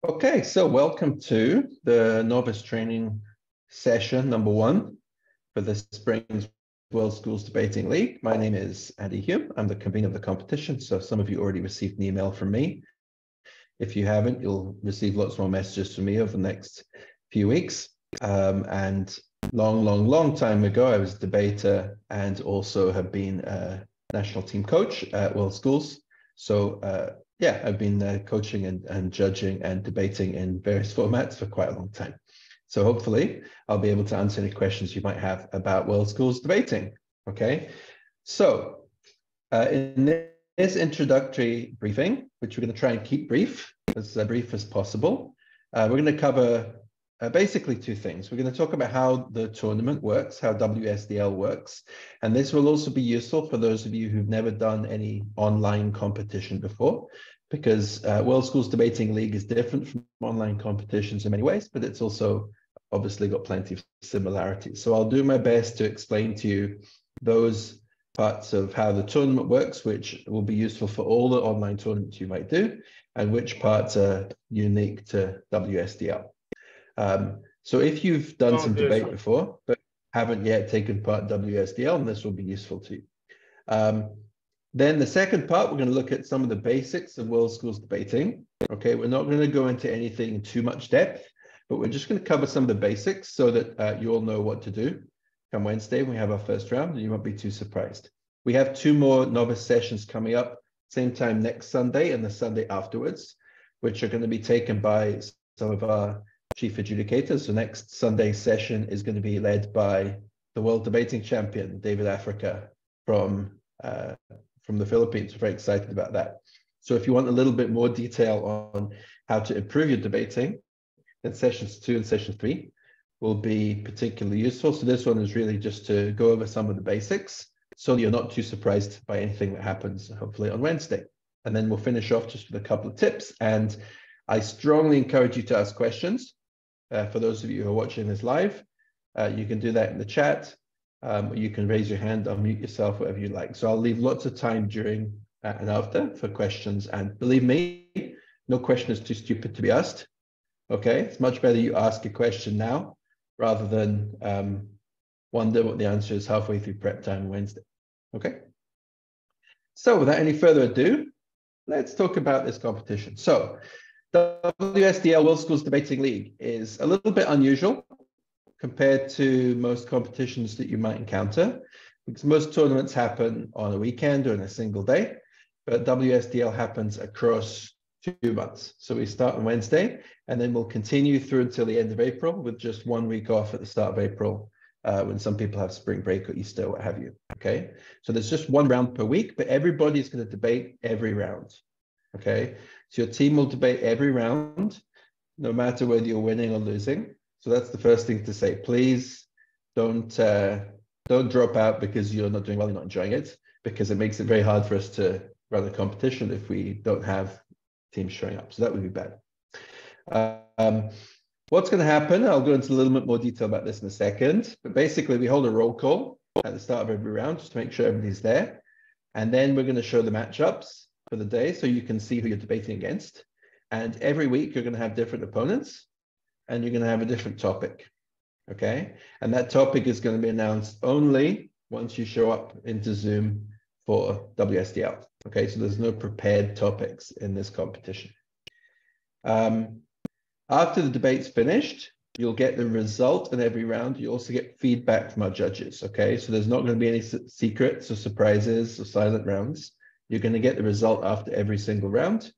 Okay, so welcome to the novice training session number 1 for the Spring's World Schools Debating League. My name is Andy Hume. I'm the convener of the competition. So some of you already received an email from me. If you haven't, you'll receive lots more messages from me over the next few weeks. And long time ago, I was a debater and also have been a national team coach at World Schools. So yeah, I've been coaching and judging and debating in various formats for quite a long time. So hopefully I'll be able to answer any questions you might have about World Schools debating. Okay, so in this introductory briefing, which we're going to try and keep brief as possible, we're going to cover basically 2 things. We're going to talk about how the tournament works, how WSDL works, and this will also be useful for those of you who've never done any online competition before, because World Schools Debating League is different from online competitions in many ways, but it's also obviously got plenty of similarities. So I'll do my best to explain to you those parts of how the tournament works, which will be useful for all the online tournaments you might do, and which parts are unique to WSDL. So if you've done some debate before, but haven't yet taken part in WSDL, and this will be useful to you. Then the second part, we're going to look at some of the basics of World Schools debating. Okay, we're not going to go into anything in too much depth, but we're just going to cover some of the basics so that you all know what to do. Come Wednesday, we have our first round, and you won't be too surprised. We have 2 more novice sessions coming up, same time next Sunday and the Sunday afterwards, which are going to be taken by some of our chief adjudicators. So next Sunday's session is going to be led by the world debating champion, David Africa from the Philippines. We're very excited about that. So if you want a little bit more detail on how to improve your debating, then sessions 2 and session 3 will be particularly useful. So this one is really just to go over some of the basics so you're not too surprised by anything that happens, hopefully on Wednesday. And then we'll finish off just with a couple of tips. And I strongly encourage you to ask questions. For those of you who are watching this live, you can do that in the chat. You can raise your hand, unmute yourself, whatever you like. So I'll leave lots of time during and after for questions. And believe me, no question is too stupid to be asked. Okay, it's much better you ask a question now rather than wonder what the answer is halfway through prep time Wednesday. Okay. So without any further ado, let's talk about this competition. So the WSDL World Schools Debating League is a little bit unusual compared to most competitions that you might encounter, because most tournaments happen on a weekend or in a single day, but WSDL happens across 2 months. So we start on Wednesday, and then we'll continue through until the end of April with just 1 week off at the start of April, when some people have spring break or Easter, what have you. Okay, so there's just 1 round per week, but everybody's going to debate every round. Okay, so your team will debate every round, no matter whether you're winning or losing. So that's the first thing to say. Please don't drop out because you're not doing well, you're not enjoying it, because it makes it very hard for us to run a competition if we don't have teams showing up. So that would be bad. What's going to happen, I'll go into a little bit more detail about this in a second, but basically we hold a roll call at the start of every round just to make sure everybody's there. And then we're going to show the matchups for the day so you can see who you're debating against. And every week you're going to have different opponents and you're going to have a different topic. Okay, and that topic is going to be announced only once you show up into Zoom for WSDL. Okay, so there's no prepared topics in this competition. After the debate's finished, you'll get the result in every round. You also get feedback from our judges. Okay, so there's not going to be any secrets or surprises or silent rounds. You're going to get the result after every single round,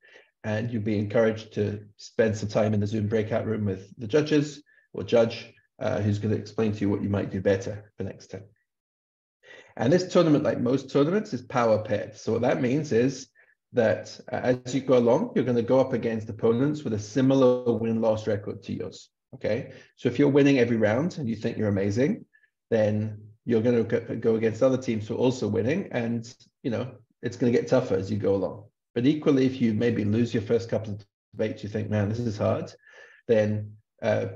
and you'll be encouraged to spend some time in the Zoom breakout room with the judges or judge who's going to explain to you what you might do better for next time. And this tournament, like most tournaments, is power paired. So what that means is that as you go along, you're going to go up against opponents with a similar win-loss record to yours. Okay, so if you're winning every round and you think you're amazing, then you're going to go against other teams who are also winning, and you know it's going to get tougher as you go along. But equally, if you maybe lose your first couple of debates, you think, man, this is hard, then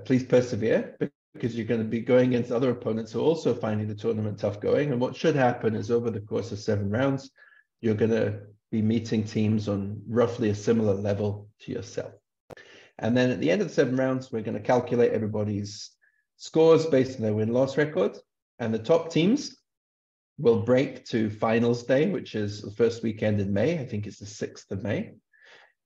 please persevere, because you're going to be going against other opponents who are also finding the tournament tough going. And what should happen is over the course of 7 rounds, you're going to be meeting teams on roughly a similar level to yourself. And then at the end of the 7 rounds, we're going to calculate everybody's scores based on their win-loss record. And the top teams will break to finals day, which is the first weekend in May. I think it's the 6th of May.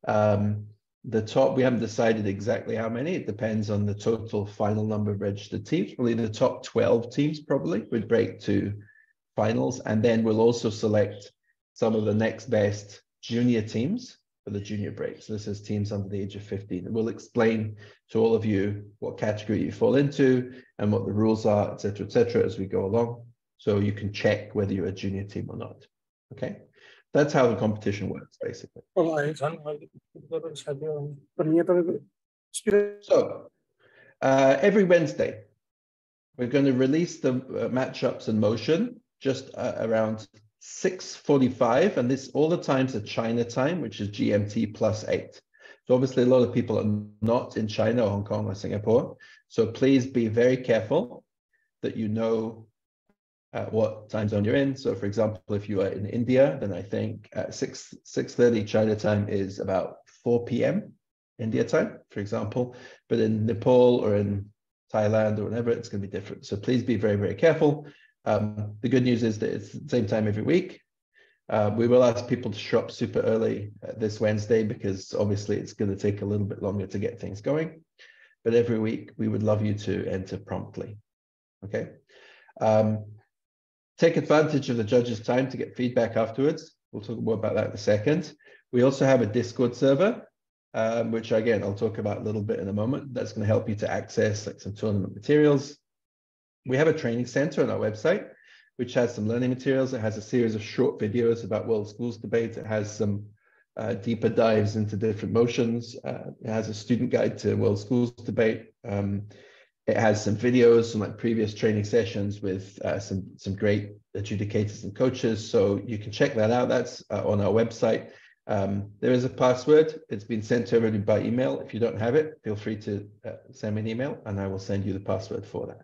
We haven't decided exactly how many. It depends on the total final number of registered teams. Probably the top 12 teams probably would break to finals. And then we'll also select some of the next best junior teams for the junior break. So this is teams under the age of 15. And we'll explain to all of you what category you fall into and what the rules are, et cetera, as we go along. So you can check whether you're a junior team or not. Okay, that's how the competition works, basically. So every Wednesday, we're going to release the matchups in motion just around 6:45, and this all the times are China time, which is GMT +8. So obviously a lot of people are not in China or Hong Kong or Singapore. So please be very careful that you know what time zone you're in. So for example, if you are in India, then I think 6:30 China time is about 4 p.m. India time, for example. But in Nepal or in Thailand or whatever, it's going to be different. So please be very, very careful. The good news is that it's the same time every week. We will ask people to show up super early this Wednesday because obviously it's going to take a little bit longer to get things going. But every week, we would love you to enter promptly. Okay. Take advantage of the judges' time to get feedback afterwards. We'll talk more about that in a second. We also have a Discord server, which again, I'll talk about a little bit in a moment. That's going to help you to access like some tournament materials. We have a training center on our website, which has some learning materials. It has a series of short videos about World Schools Debate. It has some deeper dives into different motions. It has a student guide to World Schools Debate. It has some videos, some like previous training sessions with some great adjudicators and coaches. So you can check that out. That's on our website. There is a password. It's been sent to everybody by email. If you don't have it, feel free to send me an email and I will send you the password for that.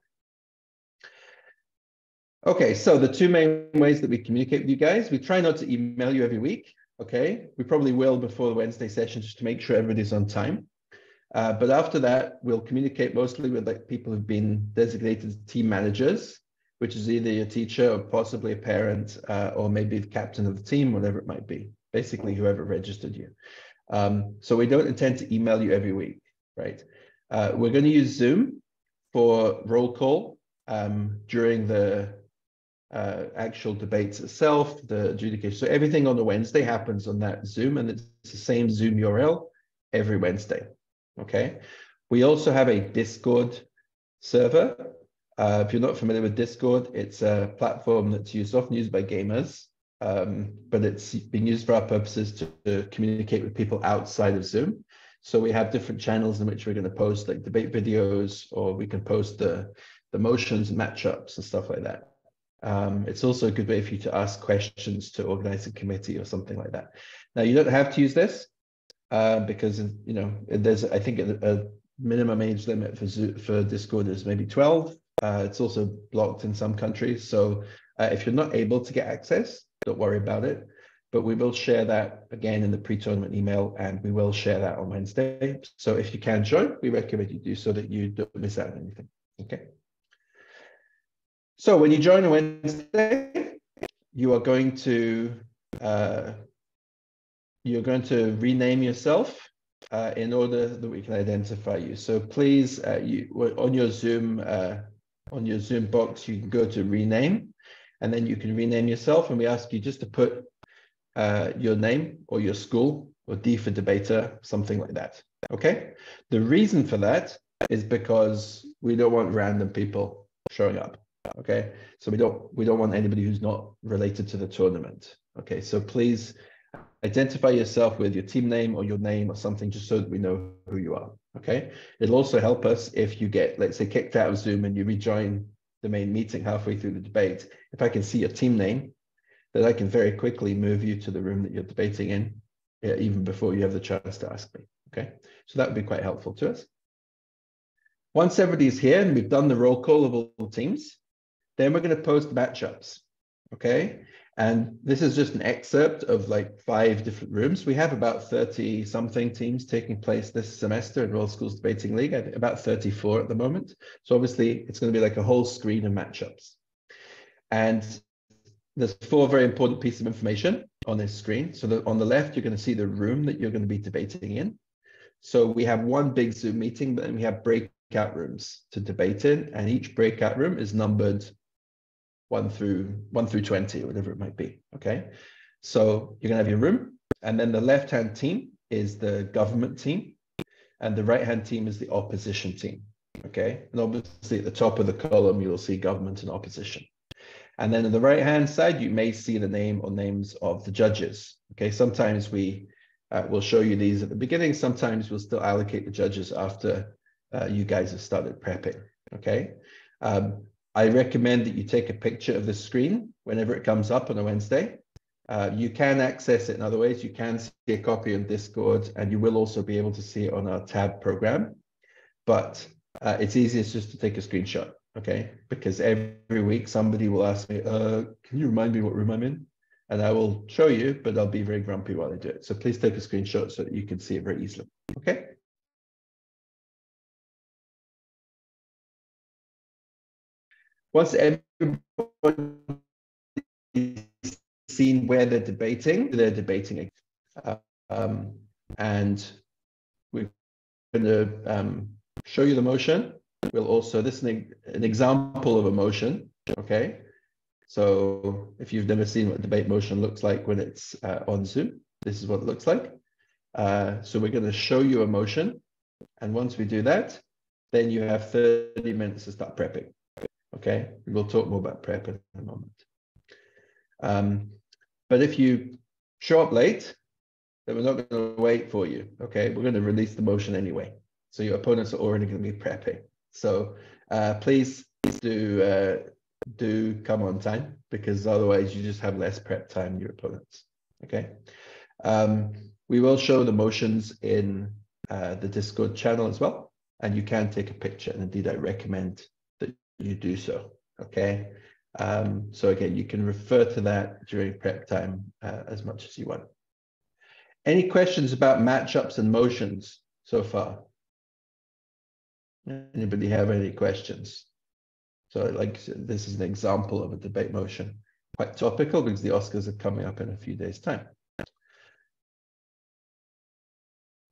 Okay, so the two main ways that we communicate with you guys, we try not to email you every week, okay? We probably will before the Wednesday session just to make sure everybody's on time. But after that, we'll communicate mostly with like people who've been designated team managers, which is either your teacher or possibly a parent or maybe the captain of the team, whatever it might be, basically whoever registered you. So we don't intend to email you every week, right? We're going to use Zoom for roll call during the actual debates itself, the adjudication. So everything on the Wednesday happens on that Zoom, and it's the same Zoom URL every Wednesday. Okay. We also have a Discord server. If you're not familiar with Discord, it's a platform that's often used by gamers, but it's being used for our purposes to communicate with people outside of Zoom. So we have different channels in which we're going to post like debate videos, or we can post the motions and matchups and stuff like that. It's also a good way for you to ask questions to organize a committee or something like that. Now, you don't have to use this because, you know, there's, I think, a minimum age limit for Discord is maybe 12. It's also blocked in some countries. So if you're not able to get access, don't worry about it. But we will share that again in the pre-tournament email, and we will share that on Wednesday. So if you can join, we recommend you do so that you don't miss out on anything. Okay. So when you join on Wednesday, you are going to rename yourself in order that we can identify you. So please, on your Zoom box, you can go to rename, and then you can rename yourself. And we ask you just to put your name or your school or D for debater, something like that. Okay. The reason for that is because we don't want random people showing up. Okay, so we don't want anybody who's not related to the tournament. Okay, so please identify yourself with your team name or your name or something, just so that we know who you are. Okay, it'll also help us if you get, let's say, kicked out of Zoom and you rejoin the main meeting halfway through the debate. If I can see your team name, then I can very quickly move you to the room that you're debating in, even before you have the chance to ask me. Okay, so that would be quite helpful to us. Once everybody's here and we've done the roll call of all the teams, then we're going to post matchups, okay? And this is just an excerpt of like 5 different rooms. We have about 30 something teams taking place this semester in World Schools Debating League, I think about 34 at the moment. So obviously it's going to be like a whole screen of matchups. And there's 4 very important pieces of information on this screen. So on the left, you're going to see the room that you're going to be debating in. So we have one big Zoom meeting, but then we have breakout rooms to debate in, and each breakout room is numbered 1 through 20, or whatever it might be. Okay, so you're gonna have your room, and then the left-hand team is the government team, and the right-hand team is the opposition team. Okay, and obviously at the top of the column you'll see government and opposition. And then on the right-hand side, you may see the name or names of the judges. Okay, sometimes we will show you these at the beginning. Sometimes we'll still allocate the judges after you guys have started prepping. Okay. I recommend that you take a picture of the screen whenever it comes up on a Wednesday. You can access it in other ways. You can see a copy on Discord, and you will also be able to see it on our tab program. But it's easiest just to take a screenshot, okay? Because every week somebody will ask me, can you remind me what room I'm in? And I will show you, but I'll be very grumpy while I do it. So please take a screenshot so that you can see it very easily, okay? Once everybody's seen where they're debating and we're going to show you the motion. We'll also, this is an example of a motion, okay? So if you've never seen what a debate motion looks like when it's on Zoom, this is what it looks like. So we're going to show you a motion, and once we do that, then you have 30 minutes to start prepping. Okay, we'll talk more about prep in a moment. But if you show up late, then we're not going to wait for you. Okay, we're going to release the motion anyway. So your opponents are already going to be prepping. So please do come on time, because otherwise you just have less prep time than your opponents. Okay, we will show the motions in the Discord channel as well, and you can take a picture, and indeed I recommend that you do so. Okay, so again, you can refer to that during prep time as much as you want. Any questions about matchups and motions so far? Anybody have any questions? So like, this is an example of a debate motion, quite topical because the Oscars are coming up in a few days' time.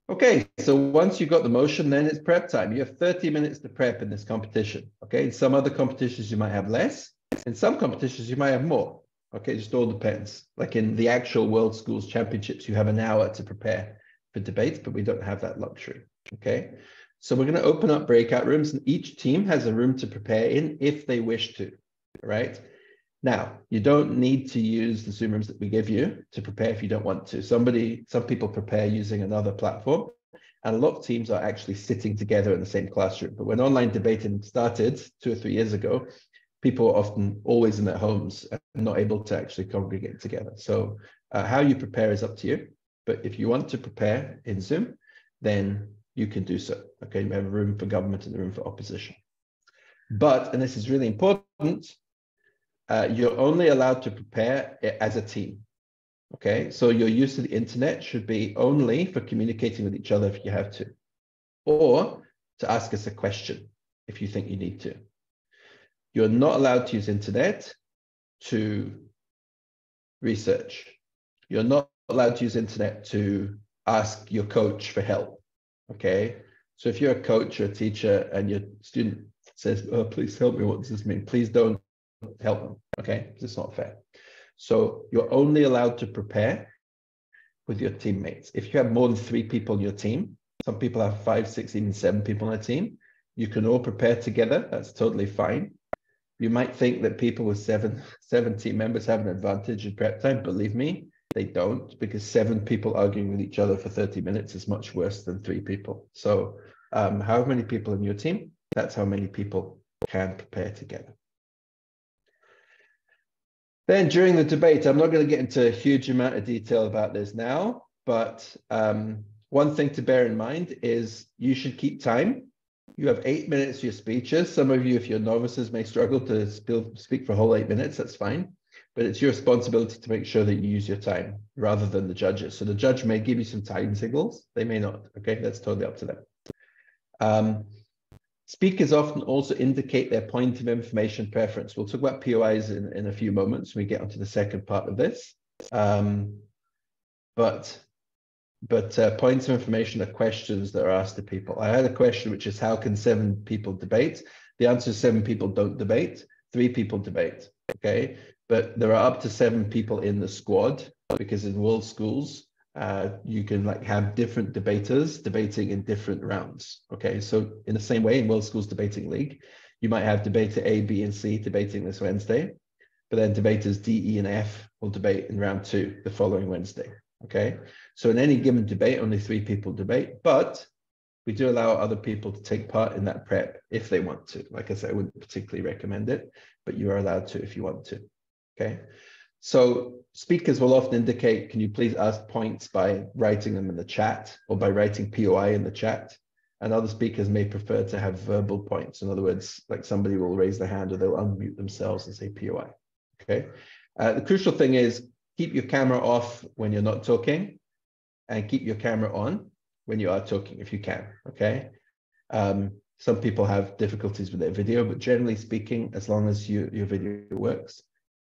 Okay, so once you've got the motion, then it's prep time. You have 30 minutes to prep in this competition. Okay, in some other competitions you might have less. In some competitions you might have more. Okay, it just all depends. Like in the actual World Schools Championships, you have an hour to prepare for debates, but we don't have that luxury. Okay, so we're going to open up breakout rooms, and each team has a room to prepare in if they wish to, right? Now, you don't need to use the Zoom rooms that we give you to prepare if you don't want to. Some people prepare using another platform, and a lot of teams are actually sitting together in the same classroom. But when online debating started 2 or 3 years ago, people were often always in their homes and not able to actually congregate together. So how you prepare is up to you. But if you want to prepare in Zoom, then you can do so. Okay, you have a room for government and a room for opposition. But, and this is really important, you're only allowed to prepare as a team. Okay, so your use of the internet should be only for communicating with each other if you have to, or to ask us a question if you think you need to. You're not allowed to use internet to research. You're not allowed to use internet to ask your coach for help. Okay, so if you're a coach or a teacher and your student says, "Oh, please help me, what does this mean?" Please don't help them, okay? It's not fair. So you're only allowed to prepare with your teammates. If you have more than 3 people in your team, some people have 5, 6, even 7 people on a team, you can all prepare together. That's totally fine. You might think that people with 7 team members have an advantage in prep time. Believe me, they don't, because 7 people arguing with each other for 30 minutes is much worse than 3 people. So however many people in your team, that's how many people can prepare together. Then during the debate, I'm not going to get into a huge amount of detail about this now, but one thing to bear in mind is you should keep time. You have 8 minutes for your speeches. Some of you, if you're novices, may struggle to speak for a whole 8 minutes. That's fine. but it's your responsibility to make sure that you use your time rather than the judges. So the judge may give you some time signals, they may not, okay? That's totally up to them. Speakers often also indicate their point of information preference. We'll talk about POIs in a few moments when we get onto the second part of this. But points of information are questions that are asked to people. I had a question, which is how can 7 people debate? The answer is 7 people don't debate, 3 people debate, okay? But there are up to 7 people in the squad, because in world schools, you can like have different debaters debating in different rounds, okay? So in the same way, in World Schools Debating League, you might have debater A, B, and C debating this Wednesday, but then debaters D, E, and F will debate in round 2 the following Wednesday, okay? So in any given debate, only 3 people debate, but we do allow other people to take part in that prep if they want to. Like I said, I wouldn't particularly recommend it, but you are allowed to if you want to, okay? So speakers will often indicate, can you please ask points by writing them in the chat or by writing POI in the chat? And other speakers may prefer to have verbal points. In other words, like somebody will raise their hand or they'll unmute themselves and say POI, okay? The crucial thing is keep your camera off when you're not talking and keep your camera on when you are talking if you can, okay? Some people have difficulties with their video, but generally speaking, as long as your video works,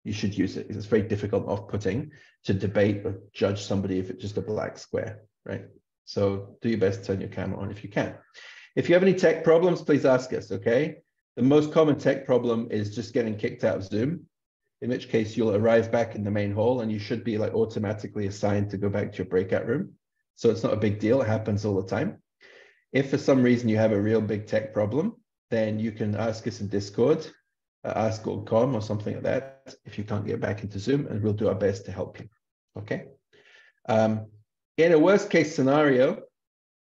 you should use it. It's very difficult, off-putting to debate or judge somebody if it's just a black square, right? So do your best to turn your camera on if you can. If you have any tech problems, please ask us, okay? The most common tech problem is just getting kicked out of Zoom, in which case you'll arrive back in the main hall and you should be like automatically assigned to go back to your breakout room. So it's not a big deal, it happens all the time. If for some reason you have a real big tech problem, then you can ask us in Discord, ask.com or something like that if you can't get back into Zoom, and we'll do our best to help you, okay? In a worst case scenario,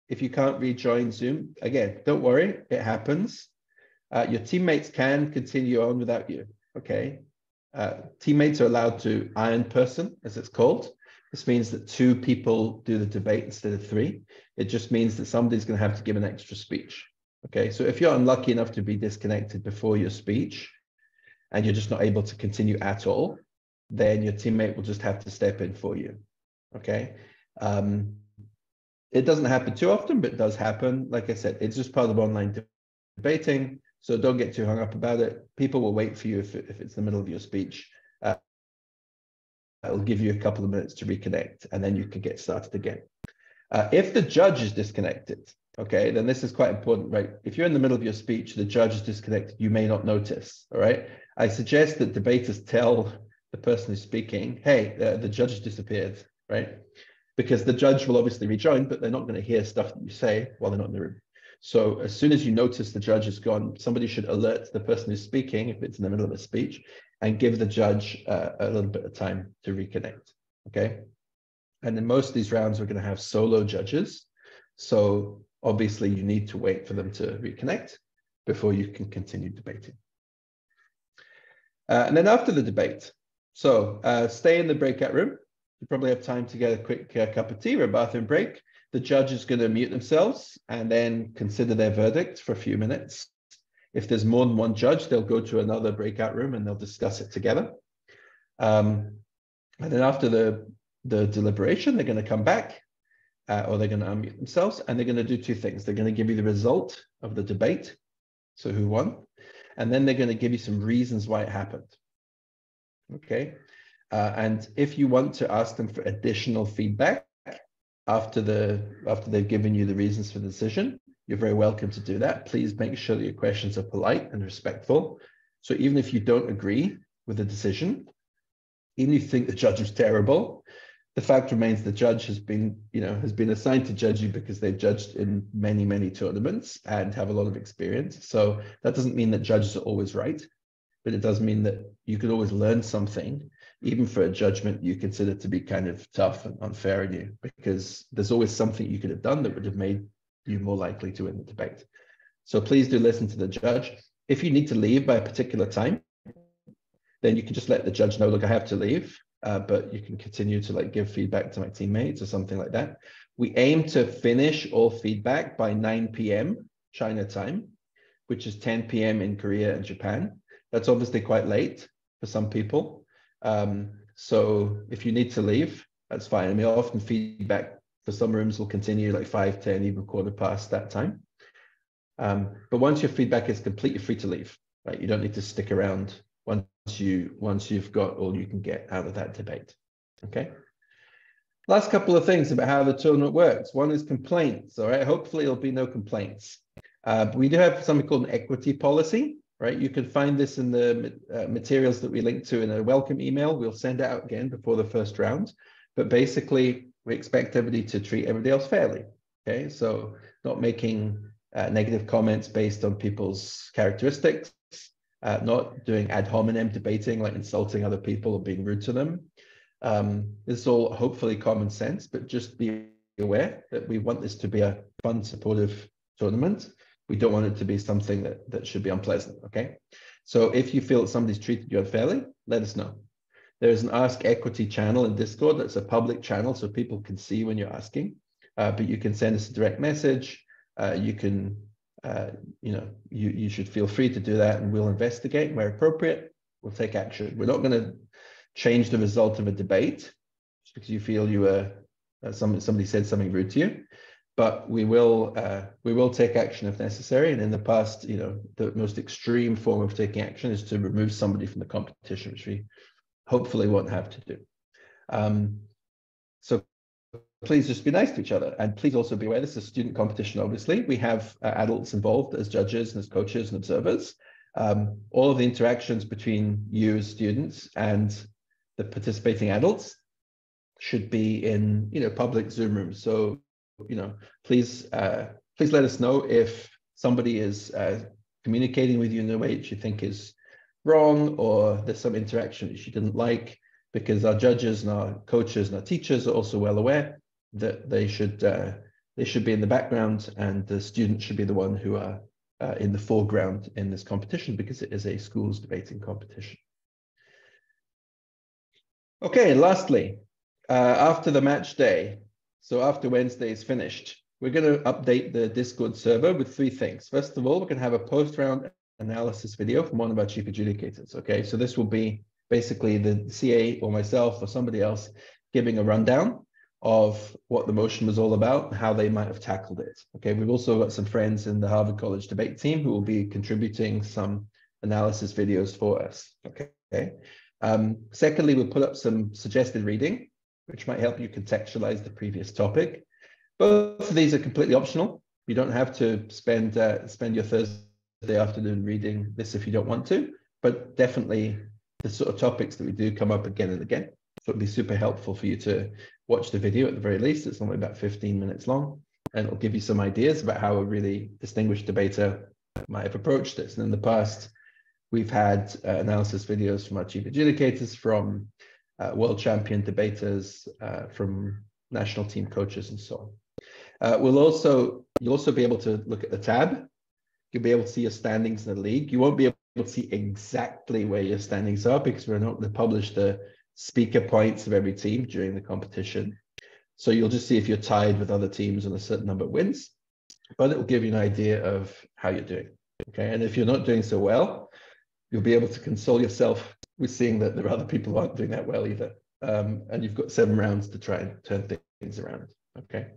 if you can't rejoin Zoom, again, don't worry, it happens. Your teammates can continue on without you, okay? Teammates are allowed to iron person, as it's called. This means that 2 people do the debate instead of 3. It just means that somebody's going to have to give an extra speech, okay? So if you're unlucky enough to be disconnected before your speech, and you're just not able to continue at all, then your teammate will just have to step in for you, okay? It doesn't happen too often, but it does happen. Like I said, it's just part of online debating, so don't get too hung up about it. People will wait for you if it's the middle of your speech. It'll give you a couple of minutes to reconnect, and then you can get started again. If the judge is disconnected, okay, then this is quite important, right? If you're in the middle of your speech, the judge is disconnected, you may not notice, all right? I suggest that debaters tell the person who's speaking, hey, the judge has disappeared, right? Because the judge will obviously rejoin, but they're not going to hear stuff that you say while they're not in the room. So as soon as you notice the judge is gone, somebody should alert the person who's speaking, if it's in the middle of a speech, and give the judge a little bit of time to reconnect, okay? And in most of these rounds, we're going to have solo judges. So obviously you need to wait for them to reconnect before you can continue debating. And then after the debate, so stay in the breakout room. You probably have time to get a quick cup of tea or a bathroom break. The judge is going to mute themselves and then consider their verdict for a few minutes. If there's more than one judge, they'll go to another breakout room and they'll discuss it together. And then after the deliberation, they're going to come back or they're going to unmute themselves, and they're going to do 2 things. They're going to give you the result of the debate, so who won, and then they're going to give you some reasons why it happened, okay? And if you want to ask them for additional feedback after they've given you the reasons for the decision, you're very welcome to do that. Please make sure that your questions are polite and respectful. So even if you don't agree with the decision, even if you think the judge was terrible, the fact remains the judge has been assigned to judge you because they've judged in many, many tournaments and have a lot of experience. So that doesn't mean that judges are always right, but it does mean that you could always learn something, even for a judgment you consider to be kind of tough and unfair in you, because there's always something you could have done that would have made you more likely to win the debate. So please do listen to the judge. If you need to leave by a particular time, then you can just let the judge know, look, I have to leave, but you can continue to give feedback to my teammates or something like that. We aim to finish all feedback by 9 p.m. China time, which is 10 p.m. in Korea and Japan. That's obviously quite late for some people. So if you need to leave, that's fine. I mean, often feedback for some rooms will continue like 5, 10, even quarter past that time. But once your feedback is complete, you're free to leave, right? You don't need to stick around once you've got all you can get out of that debate, okay? Last couple of things about how the tournament works. One is complaints, all right? Hopefully there'll be no complaints. We do have something called an equity policy, right? You can find this in the materials that we link to in a welcome email. We'll send it out again before the first round. But basically, we expect everybody to treat everybody else fairly, okay? So not making negative comments based on people's characteristics, not doing ad hominem debating, like insulting other people or being rude to them. This is all hopefully common sense, but just be aware that we want this to be a fun, supportive tournament. We don't want it to be something that should be unpleasant, okay? So if you feel that somebody's treated you unfairly, let us know. There's an Ask Equity channel in Discord. That's a public channel, so people can see when you're asking, but you can send us a direct message. You can, you should feel free to do that, and we'll investigate. Where appropriate, we'll take action. We're not going to change the result of a debate just because you feel you were somebody said something rude to you, but we will take action if necessary. And in the past, the most extreme form of taking action is to remove somebody from the competition, which we hopefully won't have to do. So please just be nice to each other, and please also be aware this is a student competition. Obviously, we have adults involved as judges and as coaches and observers. All of the interactions between you as students and the participating adults should be in public Zoom rooms. So please let us know if somebody is communicating with you in a way that you think is wrong, or there's some interaction that you didn't like, because our judges and our coaches and our teachers are also well aware that they should be in the background, and the students should be the one who are in the foreground in this competition, because it is a schools debating competition. Okay, lastly, after the match day, so after Wednesday is finished, we're going to update the Discord server with 3 things. First of all, we're going to have a post-round analysis video from one of our chief adjudicators, okay? So this will be basically the CA or myself or somebody else giving a rundown of what the motion was all about, how they might have tackled it. Okay, we've also got some friends in the Harvard College debate team who will be contributing some analysis videos for us. Okay. Secondly, we'll put up some suggested reading, which might help you contextualize the previous topic. Both of these are completely optional. You don't have to spend your Thursday afternoon reading this if you don't want to, but definitely the sort of topics that we do come up again and again. So it'd be super helpful for you to watch the video at the very least. It's only about 15 minutes long, and it'll give you some ideas about how a really distinguished debater might have approached this. And in the past, we've had analysis videos from our chief adjudicators, from world champion debaters, from national team coaches, and so on. You'll also be able to look at the tab. You'll be able to see your standings in the league. You won't be able to see exactly where your standings are, because we're not going to publish the speaker points of every team during the competition. So you'll just see if you're tied with other teams on a certain number of wins, but it will give you an idea of how you're doing. Okay, and if you're not doing so well, you'll be able to console yourself with seeing that there are other people who aren't doing that well either. And you've got 7 rounds to try and turn things around. Okay,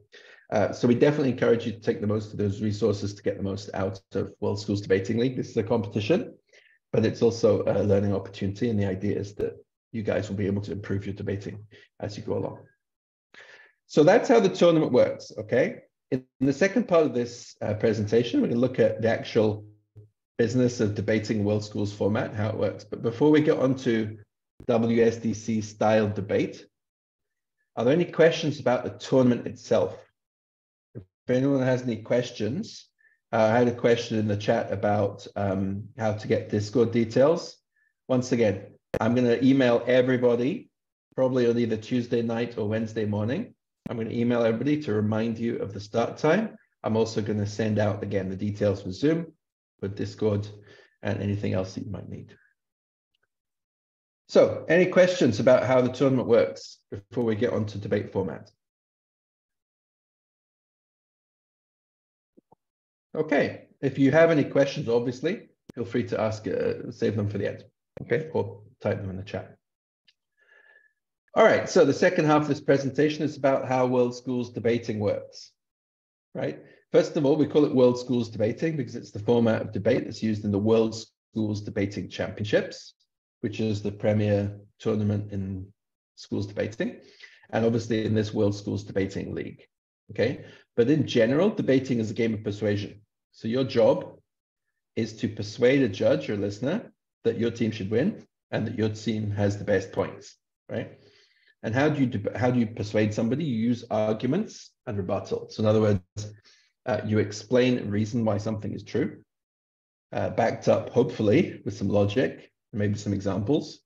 so we definitely encourage you to take the most of those resources to get the most out of World Schools Debating League. This is a competition, but it's also a learning opportunity, and the idea is that you guys will be able to improve your debating as you go along. So that's how the tournament works, okay? In the second part of this presentation, we're going to look at the actual business of debating World Schools format, how it works. But before we get on to WSDC style debate, are there any questions about the tournament itself? If anyone has any questions, I had a question in the chat about how to get Discord details. Once again, I'm going to email everybody, probably on either Tuesday night or Wednesday morning. I'm going to email everybody to remind you of the start time. I'm also going to send out, again, the details for Zoom, for Discord, and anything else that you might need. So, any questions about how the tournament works before we get on to debate format? Okay, if you have any questions, obviously, feel free to ask, save them for the end, okay, or type them in the chat. All right, so the second half of this presentation is about how World Schools Debating works, right? First of all, we call it World Schools Debating because it's the format of debate that's used in the World Schools Debating Championships, which is the premier tournament in schools debating, and obviously in this World Schools Debating League, okay? But in general, debating is a game of persuasion. So your job is to persuade a judge or listener that your team should win and that your team has the best points, right? And how do you persuade somebody? You use arguments and rebuttal. So in other words, you explain and reason why something is true, backed up hopefully with some logic, maybe some examples,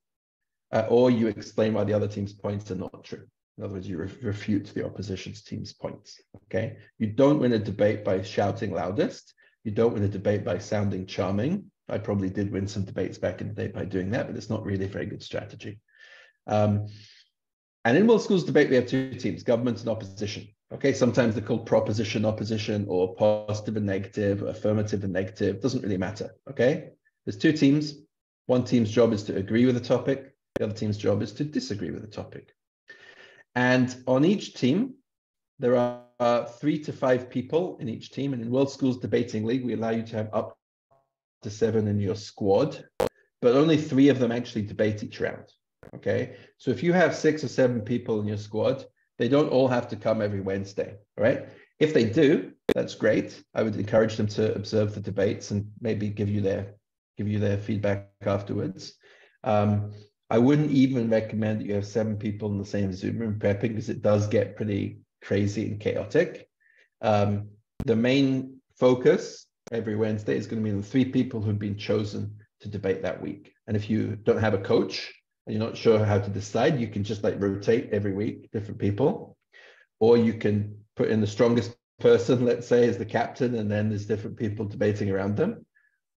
or you explain why the other team's points are not true. In other words, you refute the opposition's team's points, okay? You don't win a debate by shouting loudest. You don't win a debate by sounding charming. I probably did win some debates back in the day by doing that, but it's not really a very good strategy. And in World Schools Debate, we have two teams, government and opposition. Okay, sometimes they're called proposition, opposition, or positive and negative, or affirmative and negative. Doesn't really matter, okay? There's two teams. One team's job is to agree with the topic. The other team's job is to disagree with the topic. And on each team, there are 3 to 5 people in each team. And in World Schools Debating League, we allow you to have up to 7 in your squad, but only 3 of them actually debate each round. Okay, so if you have 6 or 7 people in your squad, they don't all have to come every Wednesday, right? If they do, that's great. I would encourage them to observe the debates and maybe give you their feedback afterwards. I wouldn't even recommend that you have 7 people in the same Zoom room prepping because it does get pretty crazy and chaotic. The main focus every Wednesday is going to be the 3 people who've been chosen to debate that week. And if you don't have a coach, and you're not sure how to decide, you can just like rotate every week, different people, or you can put in the strongest person, let's say, as the captain, and then there's different people debating around them,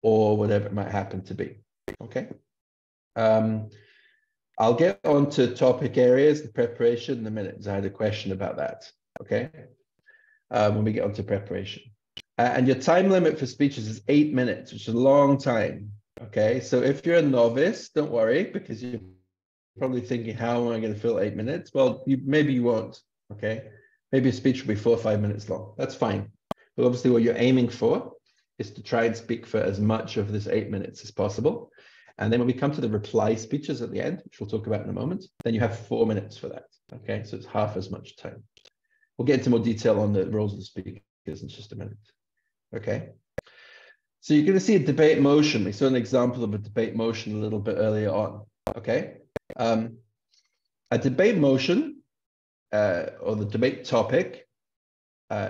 or whatever it might happen to be, okay? I'll get on to topic areas, the preparation in a minute, because I had a question about that, okay? When we get on to preparation. And your time limit for speeches is 8 minutes, which is a long time, okay? So if you're a novice, don't worry, because you're probably thinking, how am I going to fill 8 minutes? Well, maybe you won't, okay? Maybe a speech will be 4 or 5 minutes long. That's fine. But obviously what you're aiming for is to try and speak for as much of this 8 minutes as possible. And then when we come to the reply speeches at the end, which we'll talk about in a moment, then you have 4 minutes for that, okay? So it's half as much time. We'll get into more detail on the roles of the speakers in just a minute, okay? So you're going to see a debate motion. We saw an example of a debate motion a little bit earlier on, okay? A debate motion or the debate topic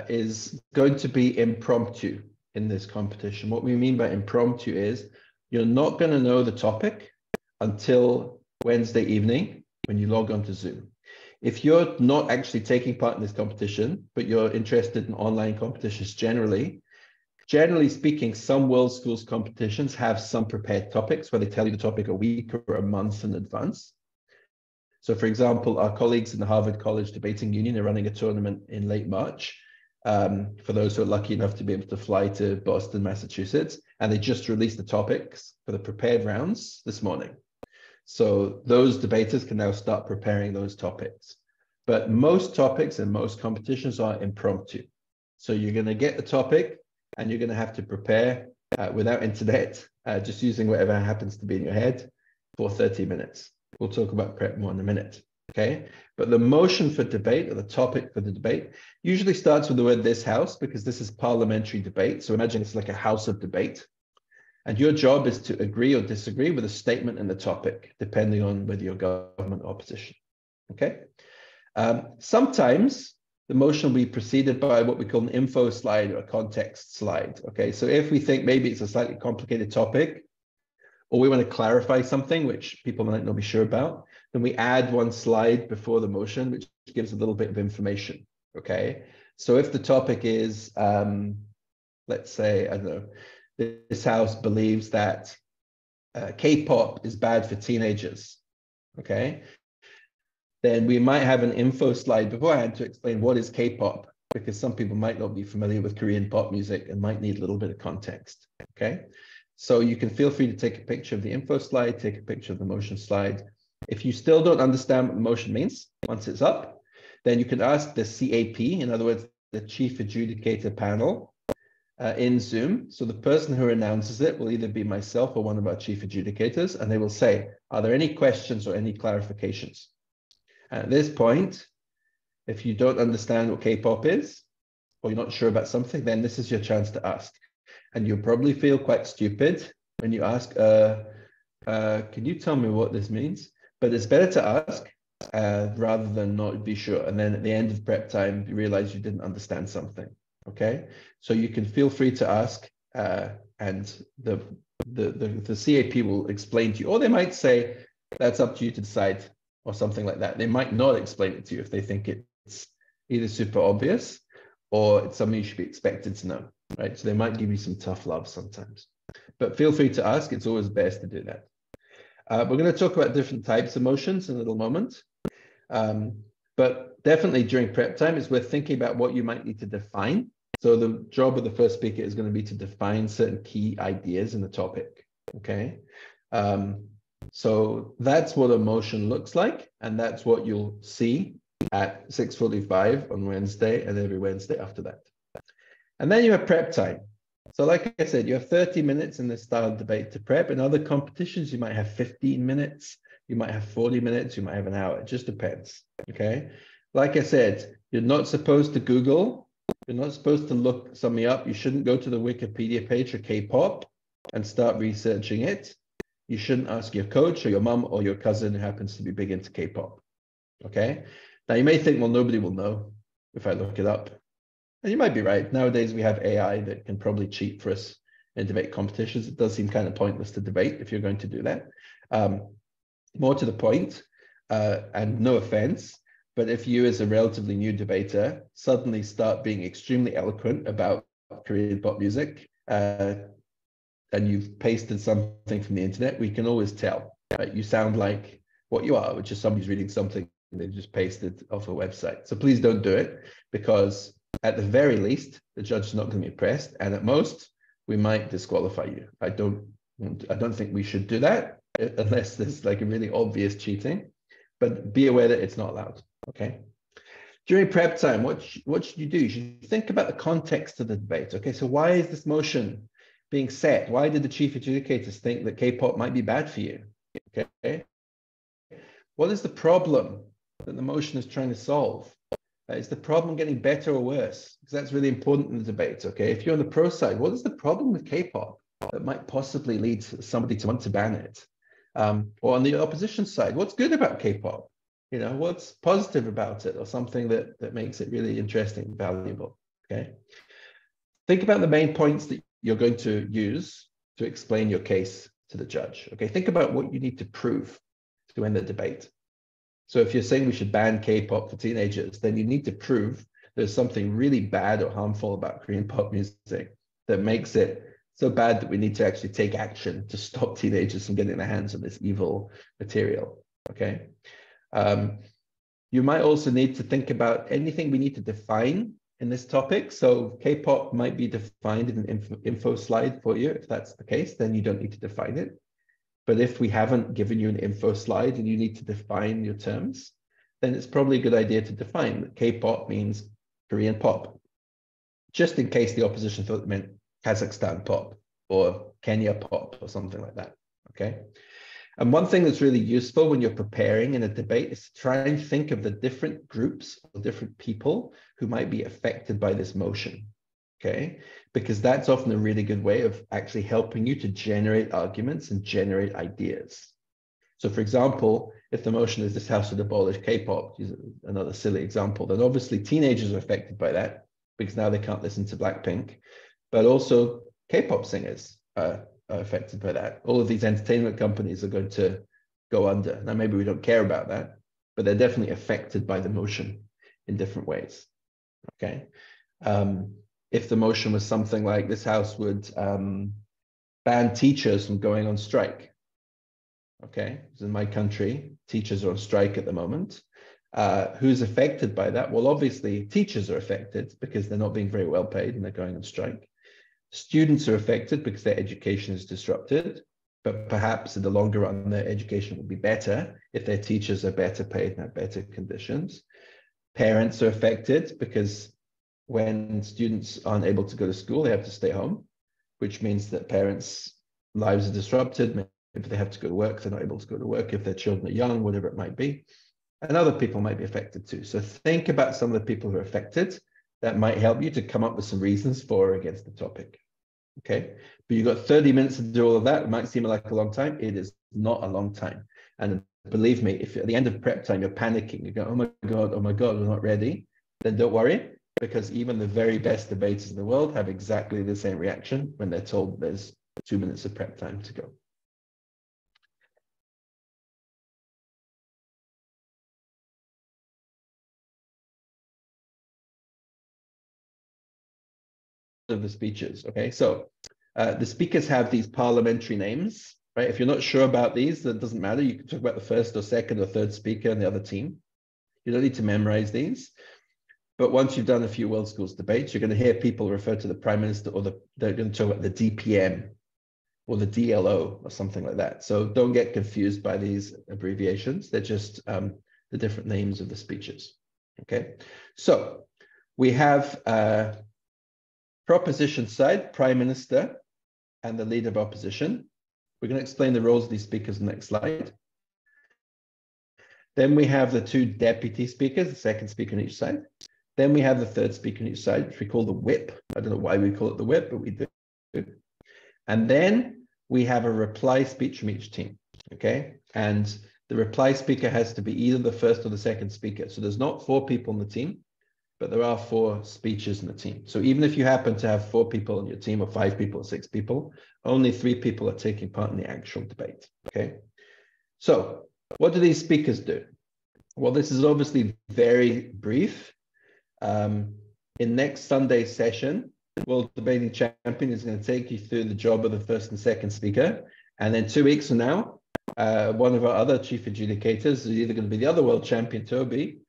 is going to be impromptu in this competition. What we mean by impromptu is you're not going to know the topic until Wednesday evening when you log on to Zoom. If you're not actually taking part in this competition, but you're interested in online competitions generally speaking, some World Schools competitions have some prepared topics where they tell you the topic a week or a month in advance. So for example, our colleagues in the Harvard College Debating Union are running a tournament in late March for those who are lucky enough to be able to fly to Boston, Massachusetts, and they just released the topics for the prepared rounds this morning. So those debaters can now start preparing those topics. But most topics and most competitions are impromptu. So you're going to get the topic and you're going to have to prepare without internet, just using whatever happens to be in your head for 30 minutes. We'll talk about prep more in a minute, okay? But the motion for debate, or the topic for the debate, usually starts with the word "this house," because this is parliamentary debate. So imagine it's like a house of debate. And your job is to agree or disagree with a statement in the topic, depending on whether you're government or opposition, okay? Sometimes the motion will be preceded by what we call an info slide or a context slide, okay? So if we think maybe it's a slightly complicated topic, or we want to clarify something which people might not be sure about, then we add one slide before the motion, which gives a little bit of information, okay? So if the topic is, let's say, I don't know, this house believes that K-pop is bad for teenagers, okay? Then we might have an info slide beforehand to explain what is K-pop, because some people might not be familiar with Korean pop music and might need a little bit of context, okay? So you can feel free to take a picture of the info slide, take a picture of the motion slide, If you still don't understand what the motion means, once it's up, then you can ask the CAP, in other words, the Chief Adjudicator panel in Zoom. So the person who announces it will either be myself or one of our Chief Adjudicators, and they will say, are there any questions or any clarifications? And at this point, if you don't understand what K-pop is, or you're not sure about something, then this is your chance to ask. And you'll probably feel quite stupid when you ask, can you tell me what this means? But it's better to ask rather than not be sure. And then at the end of prep time, you realize you didn't understand something, okay? So you can feel free to ask and the CAP will explain to you, or they might say, that's up to you to decide, or something like that. They might not explain it to you if they think it's either super obvious or it's something you should be expected to know, right? So they might give you some tough love sometimes. But feel free to ask. It's always best to do that. We're going to talk about different types of motions in a little moment. But definitely during prep time, it's worth thinking about what you might need to define. So the job of the first speaker is going to be to define certain key ideas in the topic, okay? So that's what a motion looks like, and that's what you'll see at 6:45 on Wednesday and every Wednesday after that. And then you have prep time. So like I said, you have 30 minutes in this style debate to prep. In other competitions, you might have 15 minutes, you might have 40 minutes, you might have an hour. It just depends, okay? Like I said, you're not supposed to Google, you're not supposed to look something up. You shouldn't go to the Wikipedia page for K-pop and start researching it. You shouldn't ask your coach or your mom or your cousin who happens to be big into K-pop, okay? Now you may think, well, nobody will know if I look it up. And you might be right. Nowadays, we have AI that can probably cheat for us in debate competitions. It does seem kind of pointless to debate if you're going to do that. More to the point, and no offense, but if you as a relatively new debater suddenly start being extremely eloquent about Korean pop music, and you've pasted something from the internet, we can always tell, right? You sound like what you are, which is somebody's reading something they just pasted off a website. So please don't do it, because at the very least, the judge is not going to be impressed, and at most, we might disqualify you. I don't think we should do that unless there's like a really obvious cheating, but be aware that it's not allowed, okay? During prep time, what should you do? You should think about the context of the debate, okay? So why is this motion being set? Why did the chief adjudicators think that K-pop might be bad for you, okay? What is the problem that the motion is trying to solve? Is the problem getting better or worse? Because that's really important in the debate, okay? If you're on the pro side, what is the problem with K-pop that might possibly lead somebody to want to ban it? Or on the opposition side, what's good about K-pop? You know, what's positive about it, or something that makes it really interesting and valuable, okay? Think about the main points that you're going to use to explain your case to the judge, okay? Think about what you need to prove to win the debate. So if you're saying we should ban K-pop for teenagers, then you need to prove there's something really bad or harmful about Korean pop music that makes it so bad that we need to actually take action to stop teenagers from getting their hands on this evil material, okay? You might also need to think about anything we need to define in this topic. So K-pop might be defined in an info slide for you. If that's the case, then you don't need to define it. But if we haven't given you an info slide and you need to define your terms, then it's probably a good idea to define that K-pop means Korean pop, just in case the opposition thought it meant Kazakhstan pop or Kenya pop or something like that, okay? And one thing that's really useful when you're preparing in a debate is to try and think of the different groups or different people who might be affected by this motion, okay? Because that's often a really good way of actually helping you to generate arguments and generate ideas. So for example, if the motion is this house should abolish K-pop, another silly example, then obviously teenagers are affected by that because now they can't listen to Blackpink, but also K-pop singers are affected by that. All of these entertainment companies are going to go under. Now, maybe we don't care about that, but they're definitely affected by the motion in different ways, okay? If the motion was something like this house would ban teachers from going on strike, okay? So in my country, teachers are on strike at the moment. Who's affected by that? Well, obviously, teachers are affected because they're not being very well paid and they're going on strike. Students are affected because their education is disrupted, but perhaps in the longer run, their education will be better if their teachers are better paid and have better conditions. Parents are affected because when students aren't able to go to school, they have to stay home, which means that parents' lives are disrupted. If they have to go to work, they're not able to go to work. If their children are young, whatever it might be. And other people might be affected too. So think about some of the people who are affected. That might help you to come up with some reasons for or against the topic. Okay, but you've got 30 minutes to do all of that. It might seem like a long time. It is not a long time. And believe me, if at the end of prep time you're panicking, you go, oh my God, we're not ready, then don't worry, because even the very best debaters in the world have exactly the same reaction when they're told there's 2 minutes of prep time to go. Of the speeches, okay? So the speakers have these parliamentary names, right? If you're not sure about these, that doesn't matter. You can talk about the first or second or third speaker and the other team. You don't need to memorize these. But once you've done a few World Schools debates, you're going to hear people refer to the Prime Minister, or they're going to talk about the DPM or the DLO or something like that. So don't get confused by these abbreviations. They're just the different names of the speeches, okay? So we have proposition side, Prime Minister, and the Leader of Opposition. We're going to explain the roles of these speakers in the next slide. Then we have the two deputy speakers, the second speaker on each side. Then we have the third speaker on each side, which we call the whip. I don't know why we call it the whip, but we do. And then we have a reply speech from each team, okay? And the reply speaker has to be either the first or the second speaker. So there's not 4 people on the team, but there are 4 speeches in the team. So even if you happen to have 4 people on your team, or 5 people or 6 people, only 3 people are taking part in the actual debate, okay? So what do these speakers do? Well, this is obviously very brief. In next Sunday's session, World Debating Champion is going to take you through the job of the first and second speaker. And then 2 weeks from now, one of our other chief adjudicators is either going to be the other world champion, Toby,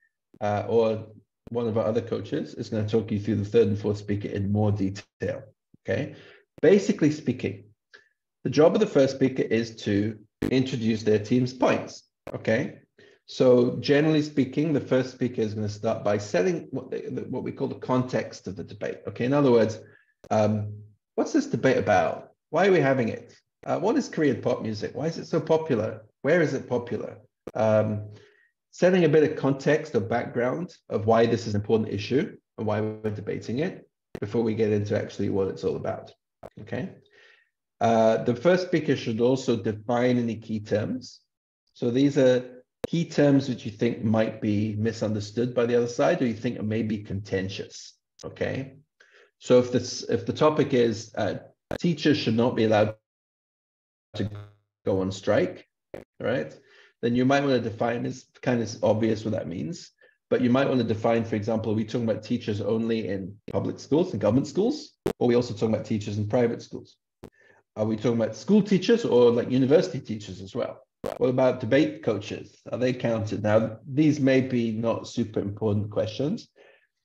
or one of our other coaches is going to talk you through the third and fourth speaker in more detail, okay? Basically speaking, the job of the first speaker is to introduce their team's points, okay? So generally speaking, the first speaker is going to start by setting what we call the context of the debate, okay? In other words, what's this debate about? Why are we having it? What is Korean pop music? Why is it so popular? Where is it popular? Setting a bit of context or background of why this is an important issue and why we're debating it before we get into actually what it's all about, okay? The first speaker should also define any key terms. So these are key terms which you think might be misunderstood by the other side, or you think are maybe contentious, okay? So if the topic is teachers should not be allowed to go on strike, right? Then you might want to define, it's kind of obvious what that means, but you might want to define, for example, are we talking about teachers only in public schools and government schools, or are we also talking about teachers in private schools? Are we talking about school teachers or like university teachers as well? What about debate coaches? Are they counted? Now, these may be not super important questions,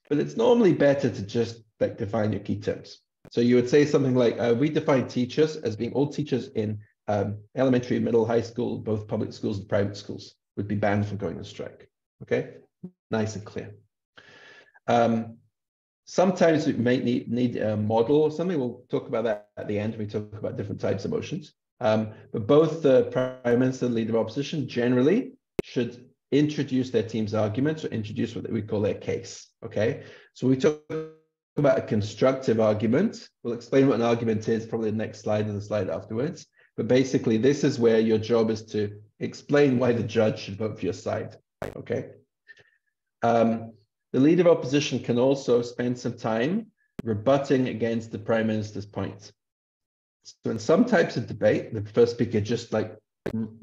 but it's normally better to just like define your key terms. So you would say something like, we define teachers as being all teachers in elementary, middle, high school, both public schools and private schools would be banned from going on strike. Okay, nice and clear. Sometimes we may need a model or something. We'll talk about that at the end when we talk about different types of motions. But both the Prime Minister and Leader of Opposition generally should introduce their team's arguments or introduce what we call their case. Okay, so we talk about a constructive argument. We'll explain what an argument is probably the next slide and the slide afterwards. But basically, this is where your job is to explain why the judge should vote for your side. Okay. The Leader of Opposition can also spend some time rebutting against the Prime Minister's points. So in some types of debate, the first speaker just like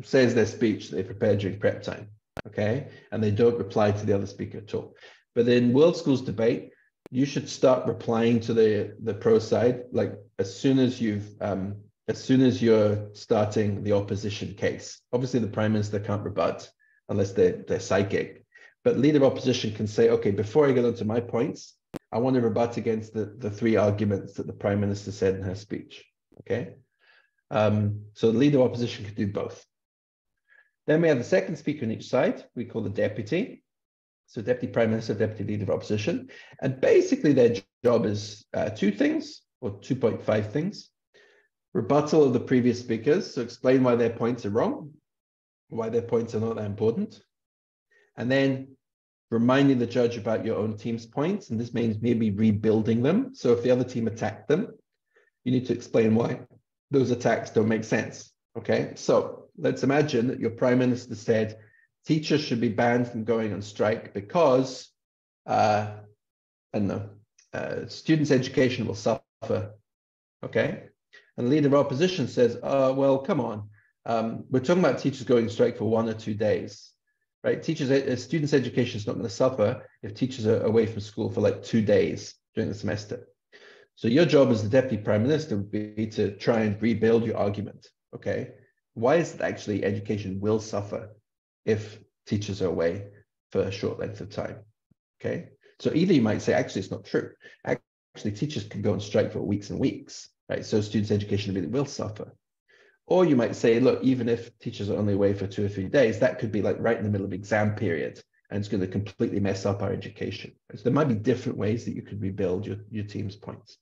says their speech they prepared during prep time, okay? And they don't reply to the other speaker at all. But in World Schools debate, you should start replying to the pro side, like as soon as you're starting the opposition case. Obviously, the Prime Minister can't rebut unless they're psychic. But Leader of Opposition can say, okay, before I get onto my points, I want to rebut against the 3 arguments that the Prime Minister said in her speech, okay? So the leader of opposition could do both. Then we have the second speaker on each side, we call the deputy. So deputy prime minister, deputy leader of opposition. And basically their job is two things, or 2.5 things. Rebuttal of the previous speakers, so explain why their points are wrong, why their points are not that important. And then reminding the judge about your own team's points, and this means maybe rebuilding them. So if the other team attacked them, you need to explain why those attacks don't make sense, okay? So let's imagine that your prime minister said teachers should be banned from going on strike because, I don't know, students' education will suffer, okay? And the leader of opposition says, well, come on, we're talking about teachers going on strike for 1 or 2 days, right? Students' education is not going to suffer if teachers are away from school for like 2 days during the semester. So your job as the deputy prime minister would be to try and rebuild your argument, okay? Why is it actually education will suffer if teachers are away for a short length of time, okay? So either you might say, actually, it's not true. Actually, teachers can go on strike for weeks and weeks, right? So students' education really will suffer. Or you might say, look, even if teachers are only away for 2 or 3 days, that could be like right in the middle of exam period, and it's going to completely mess up our education. So there might be different ways that you could rebuild your team's points.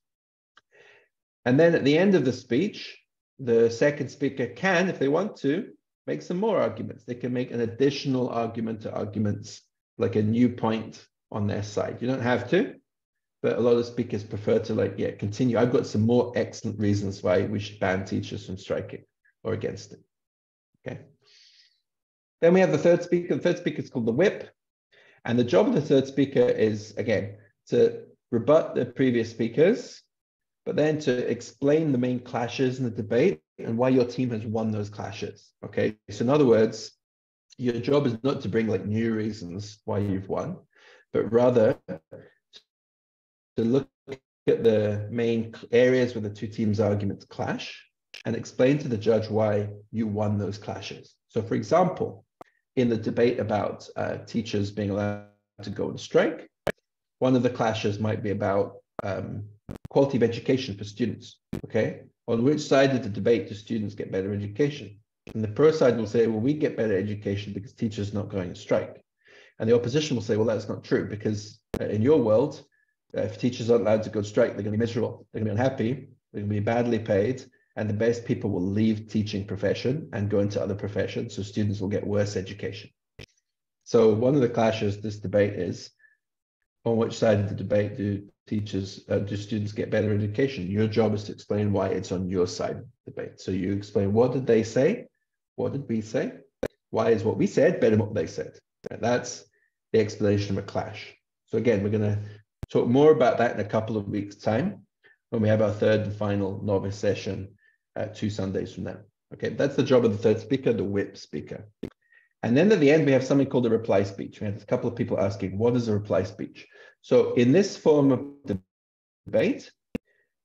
And then at the end of the speech, the second speaker can, if they want to, make some more arguments. They can make an additional argument to arguments, like a new point on their side. You don't have to, but a lot of speakers prefer to continue. I've got some more excellent reasons why we should ban teachers from striking or against it, okay? Then we have the third speaker. The third speaker is called the whip. And the job of the third speaker is, again, to rebut the previous speakers, but then to explain the main clashes in the debate and why your team has won those clashes, okay? So in other words, your job is not to bring like new reasons why you've won, but rather to look at the main areas where the two teams' arguments clash and explain to the judge why you won those clashes. So for example, in the debate about teachers being allowed to go on strike, one of the clashes might be about quality of education for students, okay? On which side of the debate do students get better education? And the pro side will say, well, we get better education because teachers are not going on strike. And the opposition will say, well, that's not true because in your world, if teachers aren't allowed to go on strike, they're going to be miserable, they're going to be unhappy, they're going to be badly paid, and the best people will leave teaching profession and go into other professions, so students will get worse education. So one of the clashes this debate is, on which side of the debate do students get better education? Your job is to explain why it's on your side of the debate. So you explain, what did they say? What did we say? Why is what we said better than what they said? And that's the explanation of a clash. So again, we're going to talk more about that in a couple of weeks' time when we have our third and final novice session 2 Sundays from now. Okay, that's the job of the third speaker, the whip speaker. And then at the end, we have something called a reply speech. We had a couple of people asking, what is a reply speech? So in this form of debate,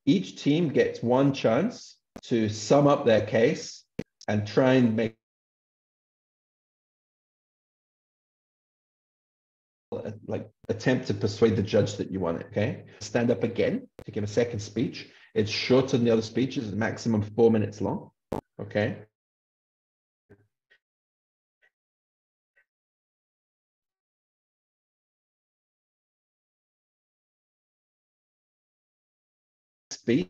each team gets one chance to sum up their case and try and attempt to persuade the judge that you won it, okay? Stand up again to give a second speech. It's shorter than the other speeches, a maximum 4 minutes long, okay? Speech